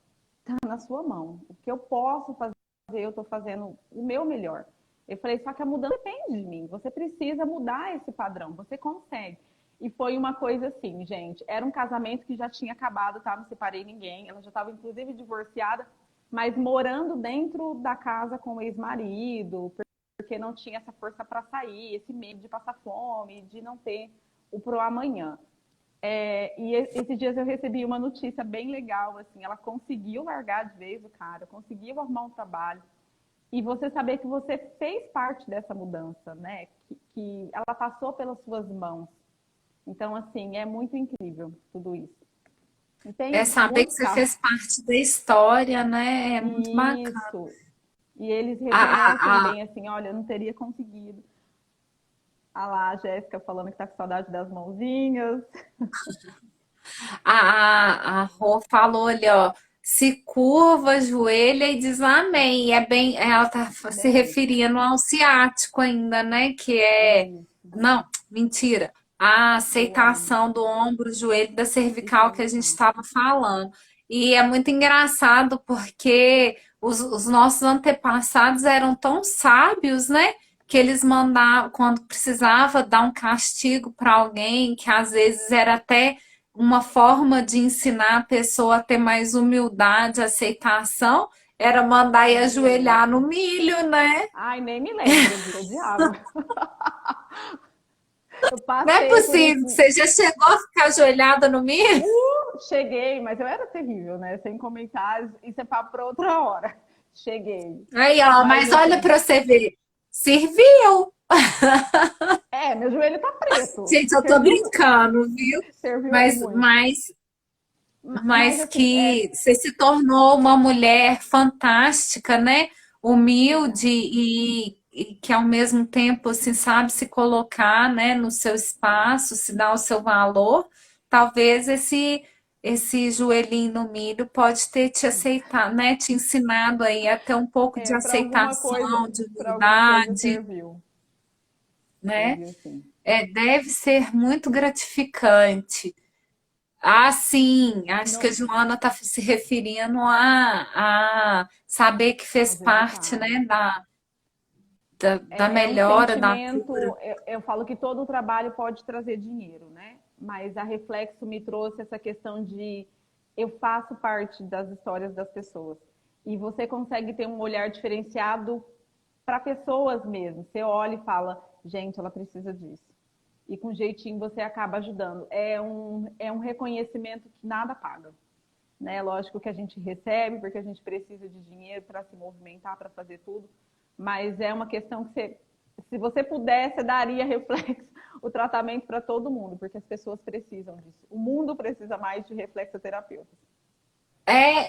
tá na sua mão. O que eu posso fazer, eu estou fazendo o meu melhor. Eu falei, só que a mudança depende de mim. Você precisa mudar esse padrão, você consegue. E foi uma coisa assim, gente. Era um casamento que já tinha acabado, tá? Não separei ninguém. Ela já estava, inclusive, divorciada, mas morando dentro da casa com o ex-marido, porque não tinha essa força para sair, esse medo de passar fome, de não ter o pro amanhã. E esses dias eu recebi uma notícia bem legal, assim, ela conseguiu largar de vez o cara, conseguiu arrumar um trabalho, e você saber que você fez parte dessa mudança, né? Que ela passou pelas suas mãos. Então, assim, é muito incrível tudo isso. E É tem saber que muitos você casos. fez parte da história, né? É muito bacana. Isso. E eles A, reconhecem a, bem, assim, olha, eu não teria conseguido. Ah lá, a Jéssica falando que tá com saudade das mãozinhas. a Rô falou ali, ó, se curva, ajoelha e diz amém. E é bem, ela tá se Bem isso. referindo ao ciático ainda, né? Que é, Isso. não, mentira, a Do ombro. aceitação do ombro, joelho, da E cervical que a gente cervical. estava falando. E é muito engraçado porque os nossos antepassados eram tão sábios, né? Que eles mandavam, quando precisava dar um castigo para alguém, que às vezes era até uma forma de ensinar a pessoa a ter mais humildade, aceitação, era mandar ir ajoelhar no Isso. milho, né? Ai, nem me lembra disso, odiava. Eu Não é passei por possível, isso. você já chegou a ficar ajoelhada no milho? Cheguei, mas eu era terrível, né? Sem comentários. Isso é papo para outra hora. Cheguei. Aí, ó, Mas, mas olha assim, para você ver, serviu. meu joelho tá preto. Gente, eu tô Serviu, brincando, viu? serviu Mas, muito. mas, Mas, mas assim, que você se tornou uma mulher fantástica, né? Humilde e que ao mesmo tempo assim, sabe se colocar, né, no seu espaço, se dar o seu valor. Talvez esse joelhinho no milho pode ter te aceitado, né, te ensinado aí a ter um pouco de aceitação, de para alguma coisa humildade, serviu. né? Serviu sim. Deve ser muito gratificante. Ah, sim, acho que a Não, Joana está se referindo a saber que fez os parte, resultados. né, da É um melhora, da cura. sentimento. Eu falo que todo trabalho pode trazer dinheiro, né? Mas a Reflexo me trouxe essa questão de eu faço parte das histórias das pessoas. E você consegue ter um olhar diferenciado para pessoas mesmo. Você olha e fala, gente, ela precisa disso. E com jeitinho você acaba ajudando. É um reconhecimento que nada paga. Né? Lógico que a gente recebe, porque a gente precisa de dinheiro para se movimentar, para fazer tudo, mas é uma questão que se você pudesse, daria reflexo, o tratamento para todo mundo, porque as pessoas precisam disso. O mundo precisa mais de reflexoterapeutas.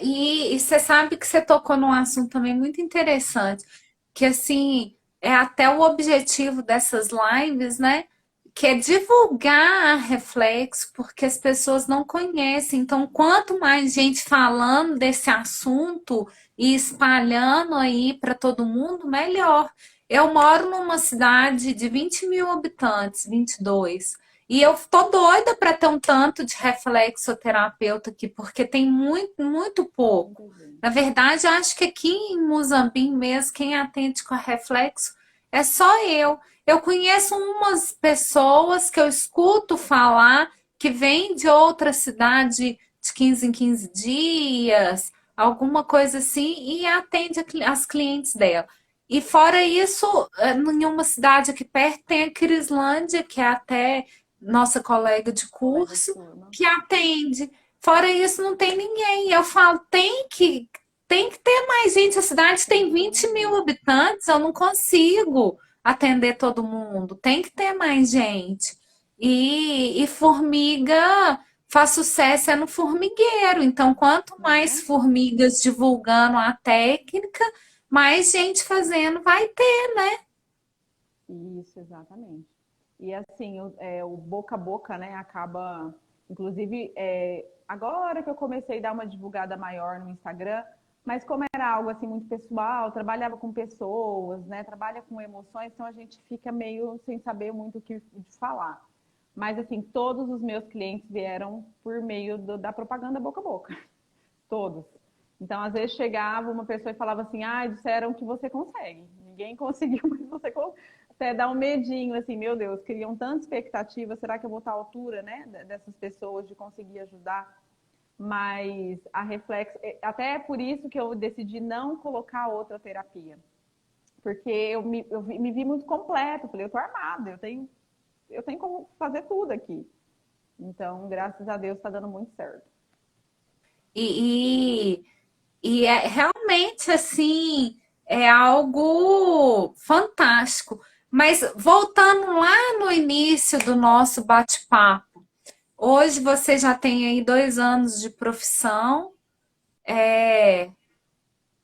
E você sabe que você tocou num assunto também muito interessante, que assim, é até o objetivo dessas lives, né? Que é divulgar a Reflexo, porque as pessoas não conhecem. Então, quanto mais gente falando desse assunto e espalhando aí para todo mundo, melhor. Eu moro numa cidade de 20 mil habitantes, 22. E eu tô doida para ter um tanto de reflexoterapeuta aqui, porque tem muito, muito pouco. Muita gente. Na verdade, eu acho que aqui em Muzambinho mesmo, quem atende com a reflexo é só eu. Eu conheço umas pessoas que eu escuto falar que vêm de outra cidade de 15 em 15 dias, alguma coisa assim, e atende as clientes dela. E fora isso, em uma cidade aqui perto tem a Crislândia, que é até nossa colega de Colega de curso, turma. que atende. Fora isso, não tem ninguém. Eu falo, tem que ter mais gente. A cidade Tem tem que ter 20 mais mil gente. habitantes, eu não consigo atender todo mundo. Tem que ter mais gente. E formiga faz sucesso é no formigueiro. Então, quanto mais Né? formigas divulgando a técnica, mais gente fazendo vai ter, né? Isso, exatamente. E assim, o boca a boca, né, acaba. Inclusive, agora que eu comecei a dar uma divulgada maior no Instagram, mas como era algo assim muito pessoal, trabalhava com pessoas, né, trabalha com emoções, então a gente fica meio sem saber muito o que de falar. Mas assim, todos os meus clientes vieram por meio da propaganda boca a boca. Todos. Então, às vezes chegava uma pessoa e falava assim: ah, disseram que você consegue. Ninguém conseguiu, mas você consegue. Até dá um medinho, assim, meu Deus, criam tanta expectativa, será que eu vou estar à altura, né, dessas pessoas, de conseguir ajudar? Mas a reflexo, até é por isso que eu decidi não colocar outra terapia, porque me vi muito completa, falei, eu tô armada, eu tenho como fazer tudo aqui. Então, graças a Deus, está dando muito certo. E, e é realmente assim, é algo fantástico. Mas voltando lá no início do nosso bate-papo, hoje você já tem aí 2 anos de profissão,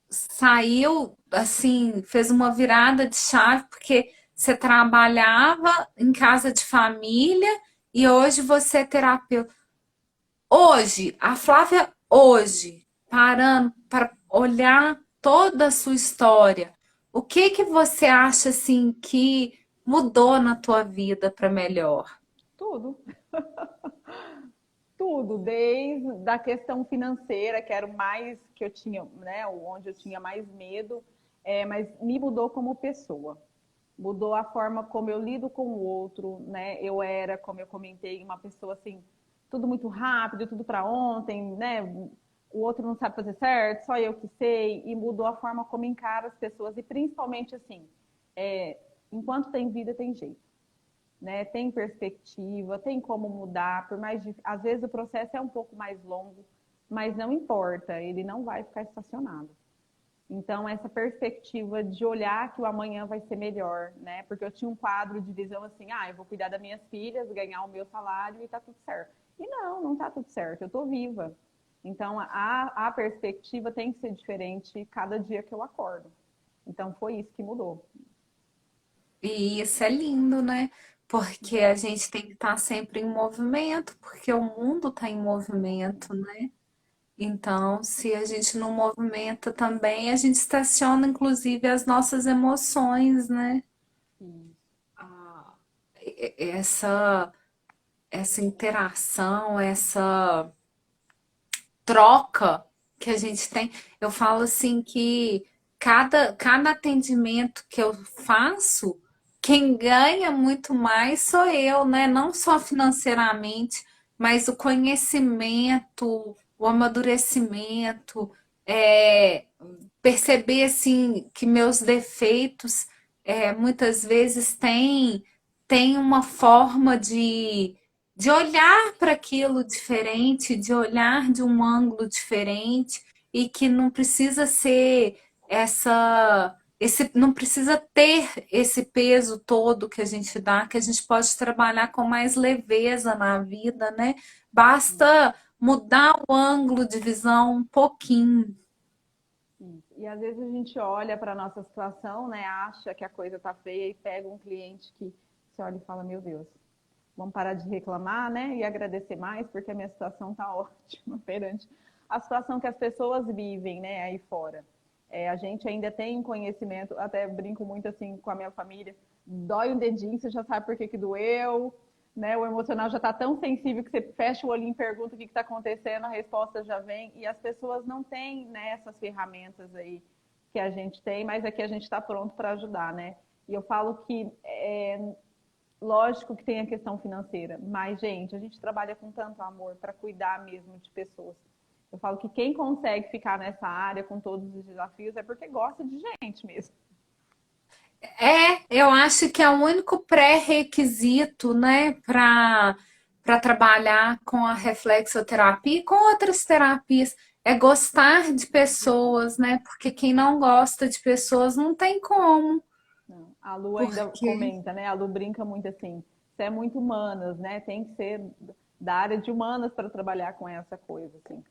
saiu assim, fez uma virada de chave, porque você trabalhava em casa de família e hoje você é terapeuta. Hoje, a Flávia, hoje, parando para olhar toda a sua história, o que que você acha assim que mudou na tua vida para melhor? Tudo. Tudo, desde a questão financeira, que era o mais que eu tinha, né, onde eu tinha mais medo, mas me mudou como pessoa. Mudou a forma como eu lido com o outro, né? Eu era, como eu comentei, uma pessoa assim, tudo muito rápido, tudo para ontem, né? O outro não sabe fazer certo, só eu que sei, e mudou a forma como encara as pessoas, e principalmente assim, é, enquanto tem vida, tem jeito, né? Tem perspectiva, tem como mudar, por mais às vezes o processo é um pouco mais longo, mas não importa, ele não vai ficar estacionado. Então, essa perspectiva de olhar que o amanhã vai ser melhor, né? Porque eu tinha um quadro de visão assim, ah, eu vou cuidar das minhas filhas, ganhar o meu salário e tá tudo certo. E não, não tá tudo certo, eu tô viva. Então, a perspectiva tem que ser diferente cada dia que eu acordo. Então, foi isso que mudou. E isso é lindo, né? Porque a gente tem que estar sempre em movimento, porque o mundo está em movimento, né? Então, se a gente não movimenta também, a gente estaciona, inclusive, as nossas emoções, né? Sim. Ah, essa, essa interação, essa troca que a gente tem. Eu falo assim que cada atendimento que eu faço, quem ganha muito mais sou eu, né? Não só financeiramente, mas o conhecimento, o amadurecimento, é, perceber assim que meus defeitos muitas vezes têm uma forma de olhar para aquilo diferente, de olhar de um ângulo diferente e que não precisa ser não precisa ter esse peso todo que a gente dá, que a gente pode trabalhar com mais leveza na vida, né? Basta mudar o ângulo de visão um pouquinho. Isso. E às vezes a gente olha para a nossa situação, né, acha que a coisa está feia e pega um cliente que você olha e fala, meu Deus, vamos parar de reclamar, né, e agradecer mais, porque a minha situação está ótima perante a situação que as pessoas vivem, né, aí fora. A gente ainda tem conhecimento, até brinco muito assim com a minha família, dói um dedinho, você já sabe por que que doeu, né? O emocional já está tão sensível que você fecha o olhinho e pergunta o que está acontecendo, a resposta já vem, e as pessoas não têm, né, essas ferramentas aí que a gente tem, mas aqui a gente está pronto para ajudar, né? E eu falo que lógico que tem a questão financeira, mas, gente, a gente trabalha com tanto amor para cuidar mesmo de pessoas. Eu falo que quem consegue ficar nessa área com todos os desafios é porque gosta de gente mesmo. Eu acho que é o único pré-requisito, né, para trabalhar com a reflexoterapia e com outras terapias, é gostar de pessoas, né? Porque quem não gosta de pessoas não tem como, Não. A Lu ainda porque comenta, né? A Lu brinca muito assim, você é muito humanas, né? Tem que ser da área de humanas para trabalhar com essa coisa, assim.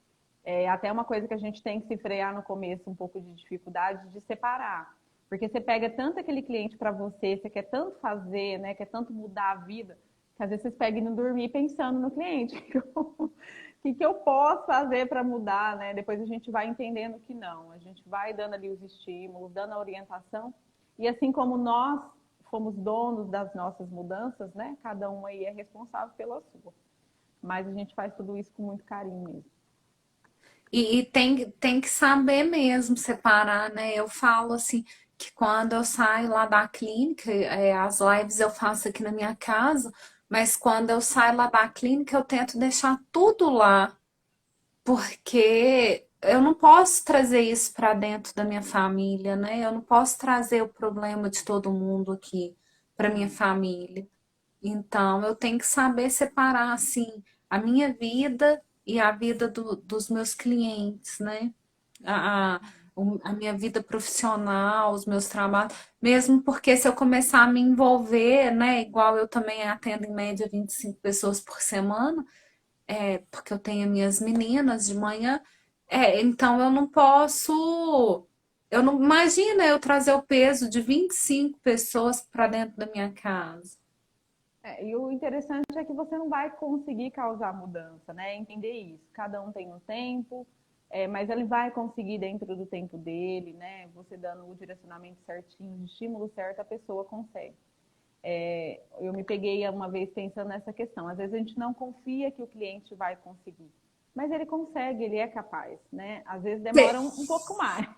É até uma coisa que a gente tem que se frear no começo, um pouco de dificuldade de separar. Porque você pega tanto aquele cliente para você, você quer tanto fazer, né? Quer tanto mudar a vida, que às vezes vocês pegam e não dormir pensando no cliente. O que eu posso fazer para mudar, né? Depois a gente vai entendendo que não. A gente vai dando ali os estímulos, dando a orientação. E assim como nós fomos donos das nossas mudanças, né? Cada um aí é responsável pela sua. Mas a gente faz tudo isso com muito carinho mesmo. e tem que saber mesmo separar, né? Eu falo assim que quando eu saio lá da clínica, as lives eu faço aqui na minha casa, mas quando eu saio lá da clínica, eu tento deixar tudo lá, porque eu não posso trazer isso para dentro da minha família, né? Eu não posso trazer o problema de todo mundo aqui para minha família. Então, eu tenho que saber separar, assim, a minha vida e a vida dos meus clientes, né? A, a minha vida profissional, os meus trabalhos, mesmo porque se eu começar a me envolver, né? Igual eu também atendo em média 25 pessoas por semana, porque eu tenho minhas meninas de manhã, então eu não posso. Eu não imagina eu trazer o peso de 25 pessoas para dentro da minha casa. E o interessante é que você não vai conseguir causar mudança, né? Entender isso. Cada um tem um tempo, mas ele vai conseguir dentro do tempo dele, né? Você dando o direcionamento certinho, o estímulo certo, a pessoa consegue. Eu me peguei uma vez pensando nessa questão. Às vezes a gente não confia que o cliente vai conseguir, mas ele consegue, ele é capaz, né? Às vezes demora um pouco mais.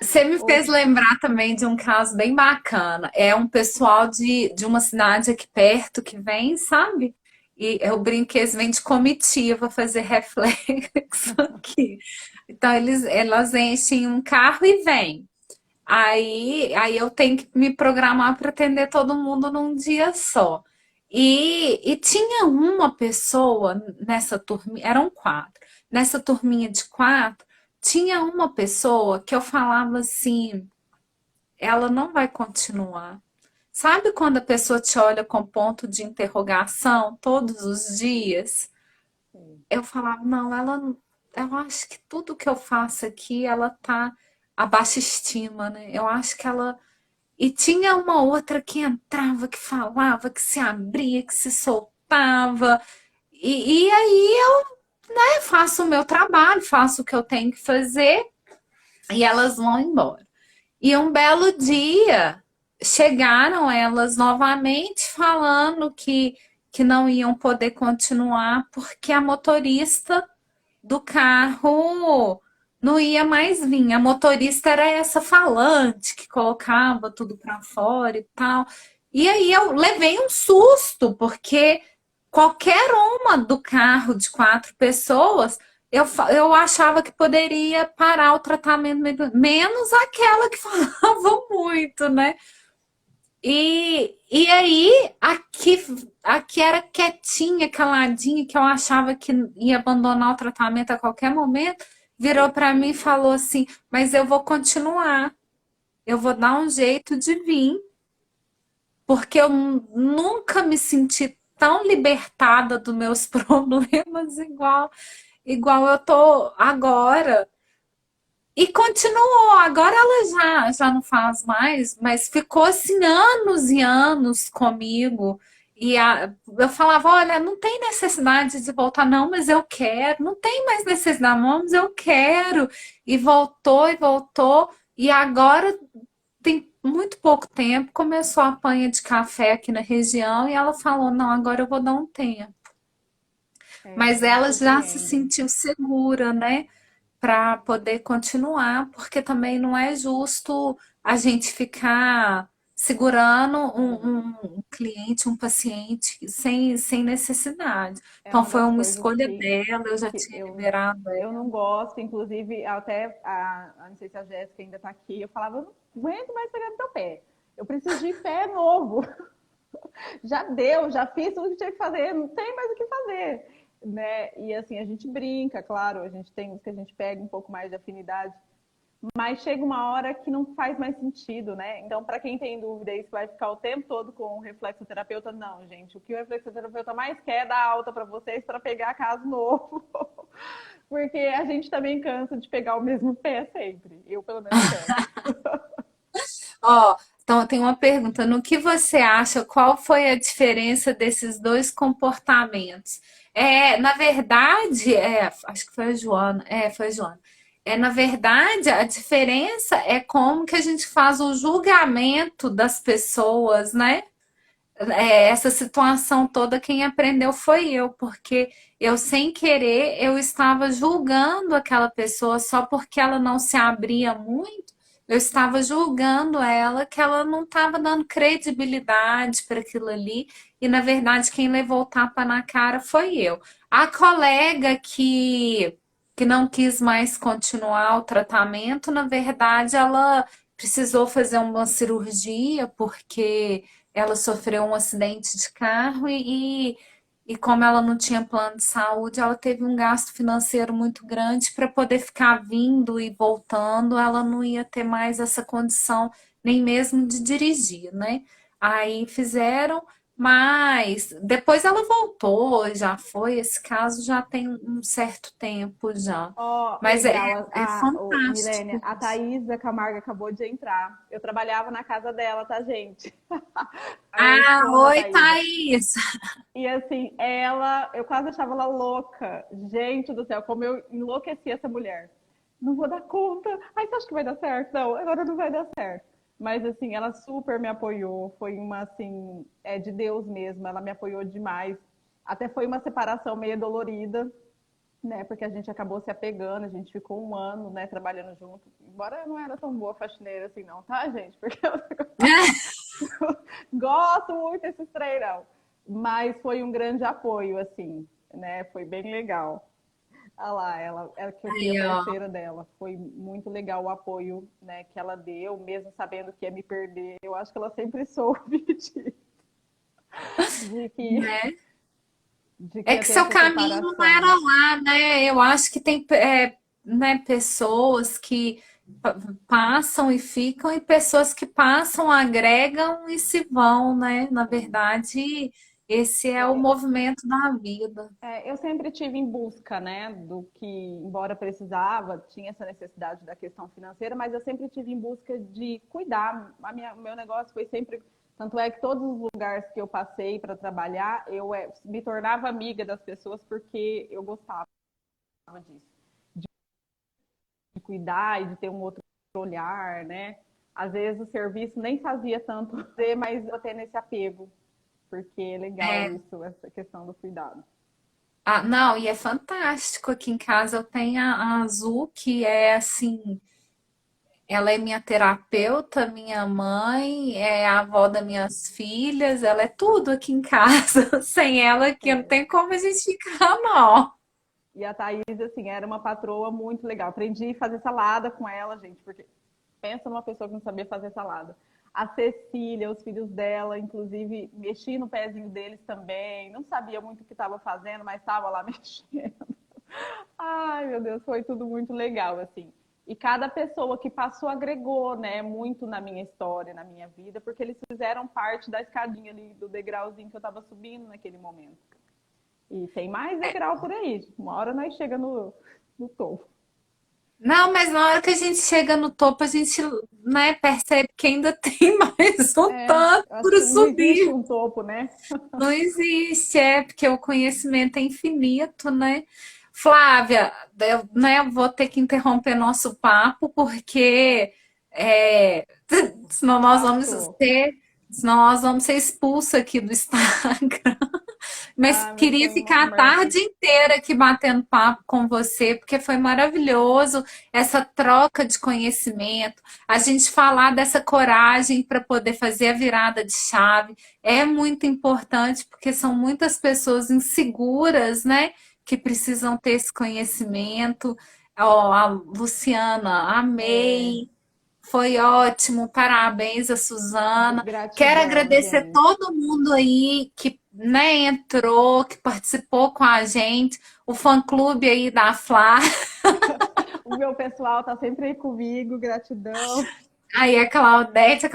Você me fez Outro, lembrar também de um caso bem bacana. É um pessoal de uma cidade aqui perto que vem, sabe? E eu brinco que eles vêm de comitiva fazer reflexo aqui. Então, elas enchem um carro e vêm. Aí eu tenho que me programar para atender todo mundo num dia só. E tinha uma pessoa nessa turminha, eram quatro. Nessa turminha de quatro, tinha uma pessoa que eu falava assim, ela não vai continuar. Sabe quando a pessoa te olha com ponto de interrogação todos os dias? Eu falava, não, eu acho que tudo que eu faço aqui, ela tá a baixa estima, né? Eu acho que ela. E tinha uma outra que entrava, que falava, que se abria, que se soltava. E aí eu, né, faço o meu trabalho, faço o que eu tenho que fazer e elas vão embora. E um belo dia chegaram elas novamente falando que não iam poder continuar porque a motorista do carro não ia mais vir. A motorista era essa falante que colocava tudo para fora e tal. E aí eu levei um susto, porque qualquer uma do carro de quatro pessoas, eu achava que poderia parar o tratamento, menos aquela que falava muito, né? E aí, aqui era quietinha, caladinha, que eu achava que ia abandonar o tratamento a qualquer momento, virou para mim e falou assim: Mas eu vou continuar, eu vou dar um jeito de vir, porque eu nunca me senti tão libertada dos meus problemas igual eu tô agora. E continuou, agora ela já não faz mais, mas ficou assim anos e anos comigo. Eu falava, olha, não tem necessidade de voltar, não, mas eu quero. Não tem mais necessidade, não, mas eu quero. E voltou, e voltou. E agora tem muito pouco tempo, começou a panha de café aqui na região e ela falou, não, agora eu vou dar um tempo. a Mas gente ela já se compreende. sentiu segura, né? Para poder continuar, porque também não é justo a gente ficar segurando um cliente, um paciente sem necessidade. É Então uma foi das uma coisas escolha dela, eu já que tinha liberado eu ela. não gosto, inclusive, até, não sei se a Jéssica ainda está aqui, eu falava, eu não aguento mais pegar no teu pé. eu preciso de pé novo. Já deu, já fiz tudo que tinha que fazer, não tem mais o que fazer, né? E assim, a gente brinca, claro, a gente tem uns que a gente pega um pouco mais de afinidade, mas chega uma hora que não faz mais sentido, né? Então, para quem tem dúvida aí se vai ficar o tempo todo com o reflexoterapeuta, não, gente. O que o reflexoterapeuta mais quer é dar alta para vocês para pegar caso novo. Porque a gente também cansa de pegar o mesmo pé sempre. Eu, pelo menos, canso. Ó, então tem uma pergunta. No que você acha, qual foi a diferença desses dois comportamentos? Na verdade, acho que foi a Joana. Foi a Joana. Na verdade, a diferença é como que a gente faz o julgamento das pessoas, né? Essa situação toda, quem aprendeu foi eu, porque eu, sem querer, eu estava julgando aquela pessoa só porque ela não se abria muito. Eu estava julgando ela que ela não estava dando credibilidade para aquilo ali, e na verdade quem levou o tapa na cara foi eu. A colega que não quis mais continuar o tratamento, na verdade, ela precisou fazer uma cirurgia porque ela sofreu um acidente de carro e como ela não tinha plano de saúde, ela teve um gasto financeiro muito grande para poder ficar vindo e voltando, ela não ia ter mais essa condição nem mesmo de dirigir, né? Aí fizeram, mas depois ela voltou, já foi, esse caso já tem um certo tempo já. Ó, Mas legal, é Milênia, fantástico a isso. Thaisa Camargo acabou de entrar. Eu trabalhava na casa dela, tá, gente? Eu Ah, sou da oi, Thaisa. Thaís. E assim, eu quase achava ela louca. Gente do céu, como eu enlouqueci essa mulher. Não vou dar conta. Ai, você acha que vai dar certo? Não, agora não vai dar certo. Mas assim, ela super me apoiou. Foi uma assim, de Deus mesmo. Ela me apoiou demais. Até foi uma separação meio dolorida, né? Porque a gente acabou se apegando, a gente ficou um ano, né, trabalhando junto. Embora eu não era tão boa faxineira assim, não, tá, gente? Porque eu gosto muito desses treinão. Mas foi um grande apoio, assim, né? Foi bem legal. Olha lá, ela que eu fui a Aí, ó. parceira dela. Foi muito legal o apoio, né, que ela deu, mesmo sabendo que ia me perder. Eu acho que ela sempre soube de que, Né? de que É ia que ter seu essa caminho não era separação. lá, né? Eu acho que tem, né, pessoas que passam e ficam, e pessoas que passam, agregam e se vão, né? Na verdade, esse é o movimento da vida. Eu sempre tive em busca, né, do que, embora precisava, tinha essa necessidade da questão financeira, mas eu sempre tive em busca de cuidar. O meu negócio foi sempre, tanto é que todos os lugares que eu passei para trabalhar, eu me tornava amiga das pessoas porque eu gostava disso, de cuidar e de ter um outro olhar, né? Às vezes o serviço nem fazia tanto, mas eu tenho esse apego, porque é legal É, isso, essa questão do cuidado. não, e é fantástico. Aqui em casa eu tenho a Azul, que é assim, ela é minha terapeuta, minha mãe, é a avó das minhas filhas, ela é tudo aqui em casa. Sem ela aqui não É. tem como a gente ficar, não. E a Thaís, assim, era uma patroa muito legal. Aprendi a fazer salada com ela, gente, porque pensa numa pessoa que não sabia fazer salada. A Cecília, os filhos dela, inclusive, mexi no pezinho deles também. Não sabia muito o que estava fazendo, mas estava lá mexendo. Ai, meu Deus, foi tudo muito legal, assim. E cada pessoa que passou agregou, né, muito na minha história, na minha vida, porque eles fizeram parte da escadinha ali, do degrauzinho que eu estava subindo naquele momento. E tem mais degrau por aí. Uma hora nós chegamos no topo. Não, mas na hora que a gente chega no topo, a gente, né, percebe que ainda tem mais um tanto Eu acho para que não existe subir. um topo, né? Não existe, porque o conhecimento é infinito, né? Flávia, eu, né, vou ter que interromper nosso papo, porque é, senão nós vamos Passou. ser, senão nós vamos ser expulsos aqui do Instagram. Mas Ah, mas queria foi uma ficar a conversa. tarde inteira aqui batendo papo com você, porque foi maravilhoso essa troca de conhecimento, a gente falar dessa coragem para poder fazer a virada de chave. É muito importante, porque são muitas pessoas inseguras, né, que precisam ter esse conhecimento. Ó, a Luciana, É, amei. Foi ótimo, parabéns a Suzana. Quero Gratidão, agradecer gente. todo mundo aí que, né, entrou, que participou com a gente, o fã-clube aí da Flá. O meu pessoal tá sempre aí comigo, gratidão. Aí a Claudete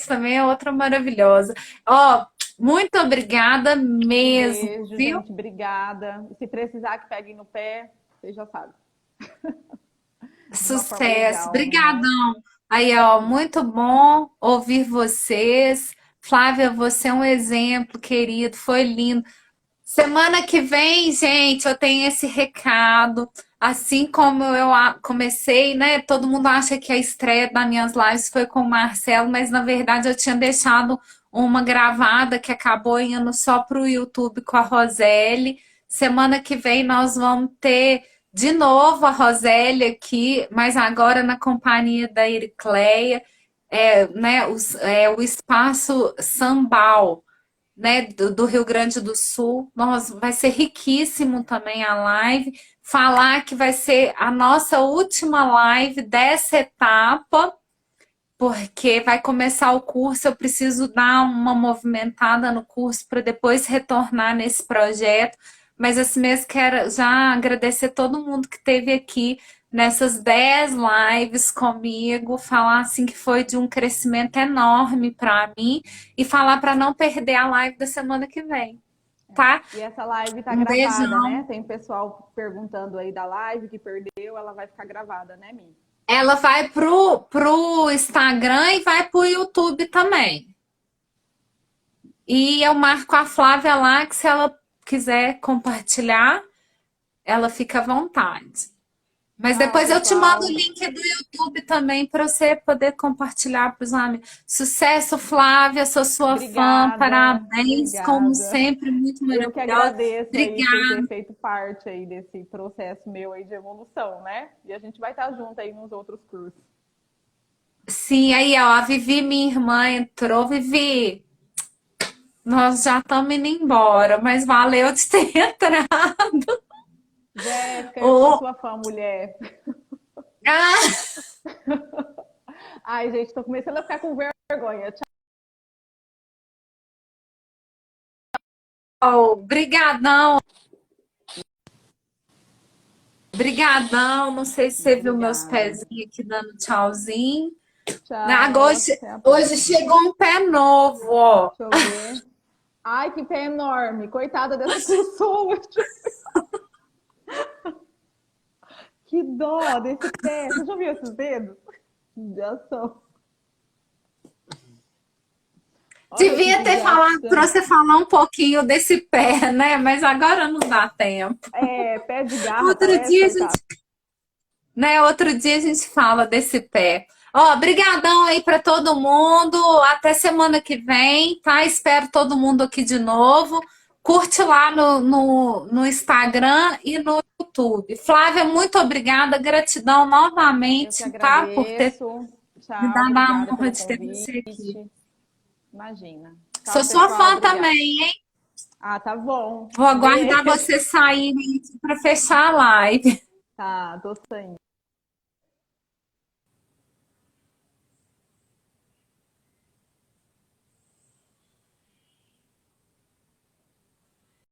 também é outra maravilhosa. Ó, muito obrigada Um mesmo, beijo, viu? gente. Obrigada. E se precisar que peguem no pé, você já sabe. De uma forma Sucesso, legal, né? brigadão. Aí, ó, muito bom ouvir vocês. Flávia, você é um exemplo, querido, foi lindo. Semana que vem, gente, eu tenho esse recado. Assim como eu comecei, né? Todo mundo acha que a estreia das minhas lives foi com o Marcelo, mas na verdade eu tinha deixado uma gravada que acabou indo só para o YouTube com a Roseli. Semana que vem nós vamos ter de novo a Roseli aqui, mas agora na companhia da Ericleia, né? O espaço Sambal, né, do Rio Grande do Sul. Nossa, vai ser riquíssimo também a live. Falar que vai ser a nossa última live dessa etapa, porque vai começar o curso. Eu preciso dar uma movimentada no curso para depois retornar nesse projeto. Mas assim mesmo quero já agradecer todo mundo que esteve aqui nessas 10 lives comigo, falar assim que foi de um crescimento enorme para mim e falar para não perder a live da semana que vem, tá? E essa live tá Um gravada, beijão. né? Tem pessoal perguntando aí da live que perdeu, ela vai ficar gravada, né, Mi? Ela vai pro Instagram e vai pro YouTube também. E eu marco a Flávia lá, que se ela quiser compartilhar, ela fica à vontade. Mas Ah, o depois eu te mando o pessoal. link do YouTube também para você poder compartilhar para os amigos. Sucesso, Flávia, sou sua fã. Obrigada, Parabéns, como obrigada. sempre, muito Eu que maravilhosa. agradeço aí por Obrigada. ter feito parte aí desse processo meu aí de evolução, né? E a gente vai estar junto aí nos outros cursos. Sim, aí, ó, a Vivi, minha irmã, entrou. Vivi, nós já estamos indo embora, mas valeu de ter entrado. Jéssica, eu sou Oh, sua fã, mulher. ah, Ai, gente, tô começando a ficar com vergonha. brigadão, brigadão. Não sei se você viu meus Obrigada. pezinhos aqui dando tchauzinho. Agora, Tchau, até a hoje próxima. chegou um pé novo, ó. Deixa eu ver. Ai, que pé enorme. Coitada dessa pessoa. Que dó desse pé. Você já viu esses dedos? Já são. Olha que Devia ter falado para judiação. você falar um pouquinho desse pé, né? Mas agora não dá tempo. É, pé de garra Outro parece, dia a coitado. gente, né? Outro dia a gente fala desse pé. Ó, brigadão aí para todo mundo. Até semana que vem, tá? Espero todo mundo aqui de novo. Curte lá no Instagram e no YouTube. Flávia, muito obrigada. Gratidão Eu que novamente, tá? Por ter agradeço. me Tchau, dado a obrigada honra pelo de ter você aqui. convite. Imagina. Sou Tchau, sua pessoal. fã Obrigada. também, hein? Ah, tá bom. Vou aguardar Beijo. você sair para fechar a live. Tá, tô saindo.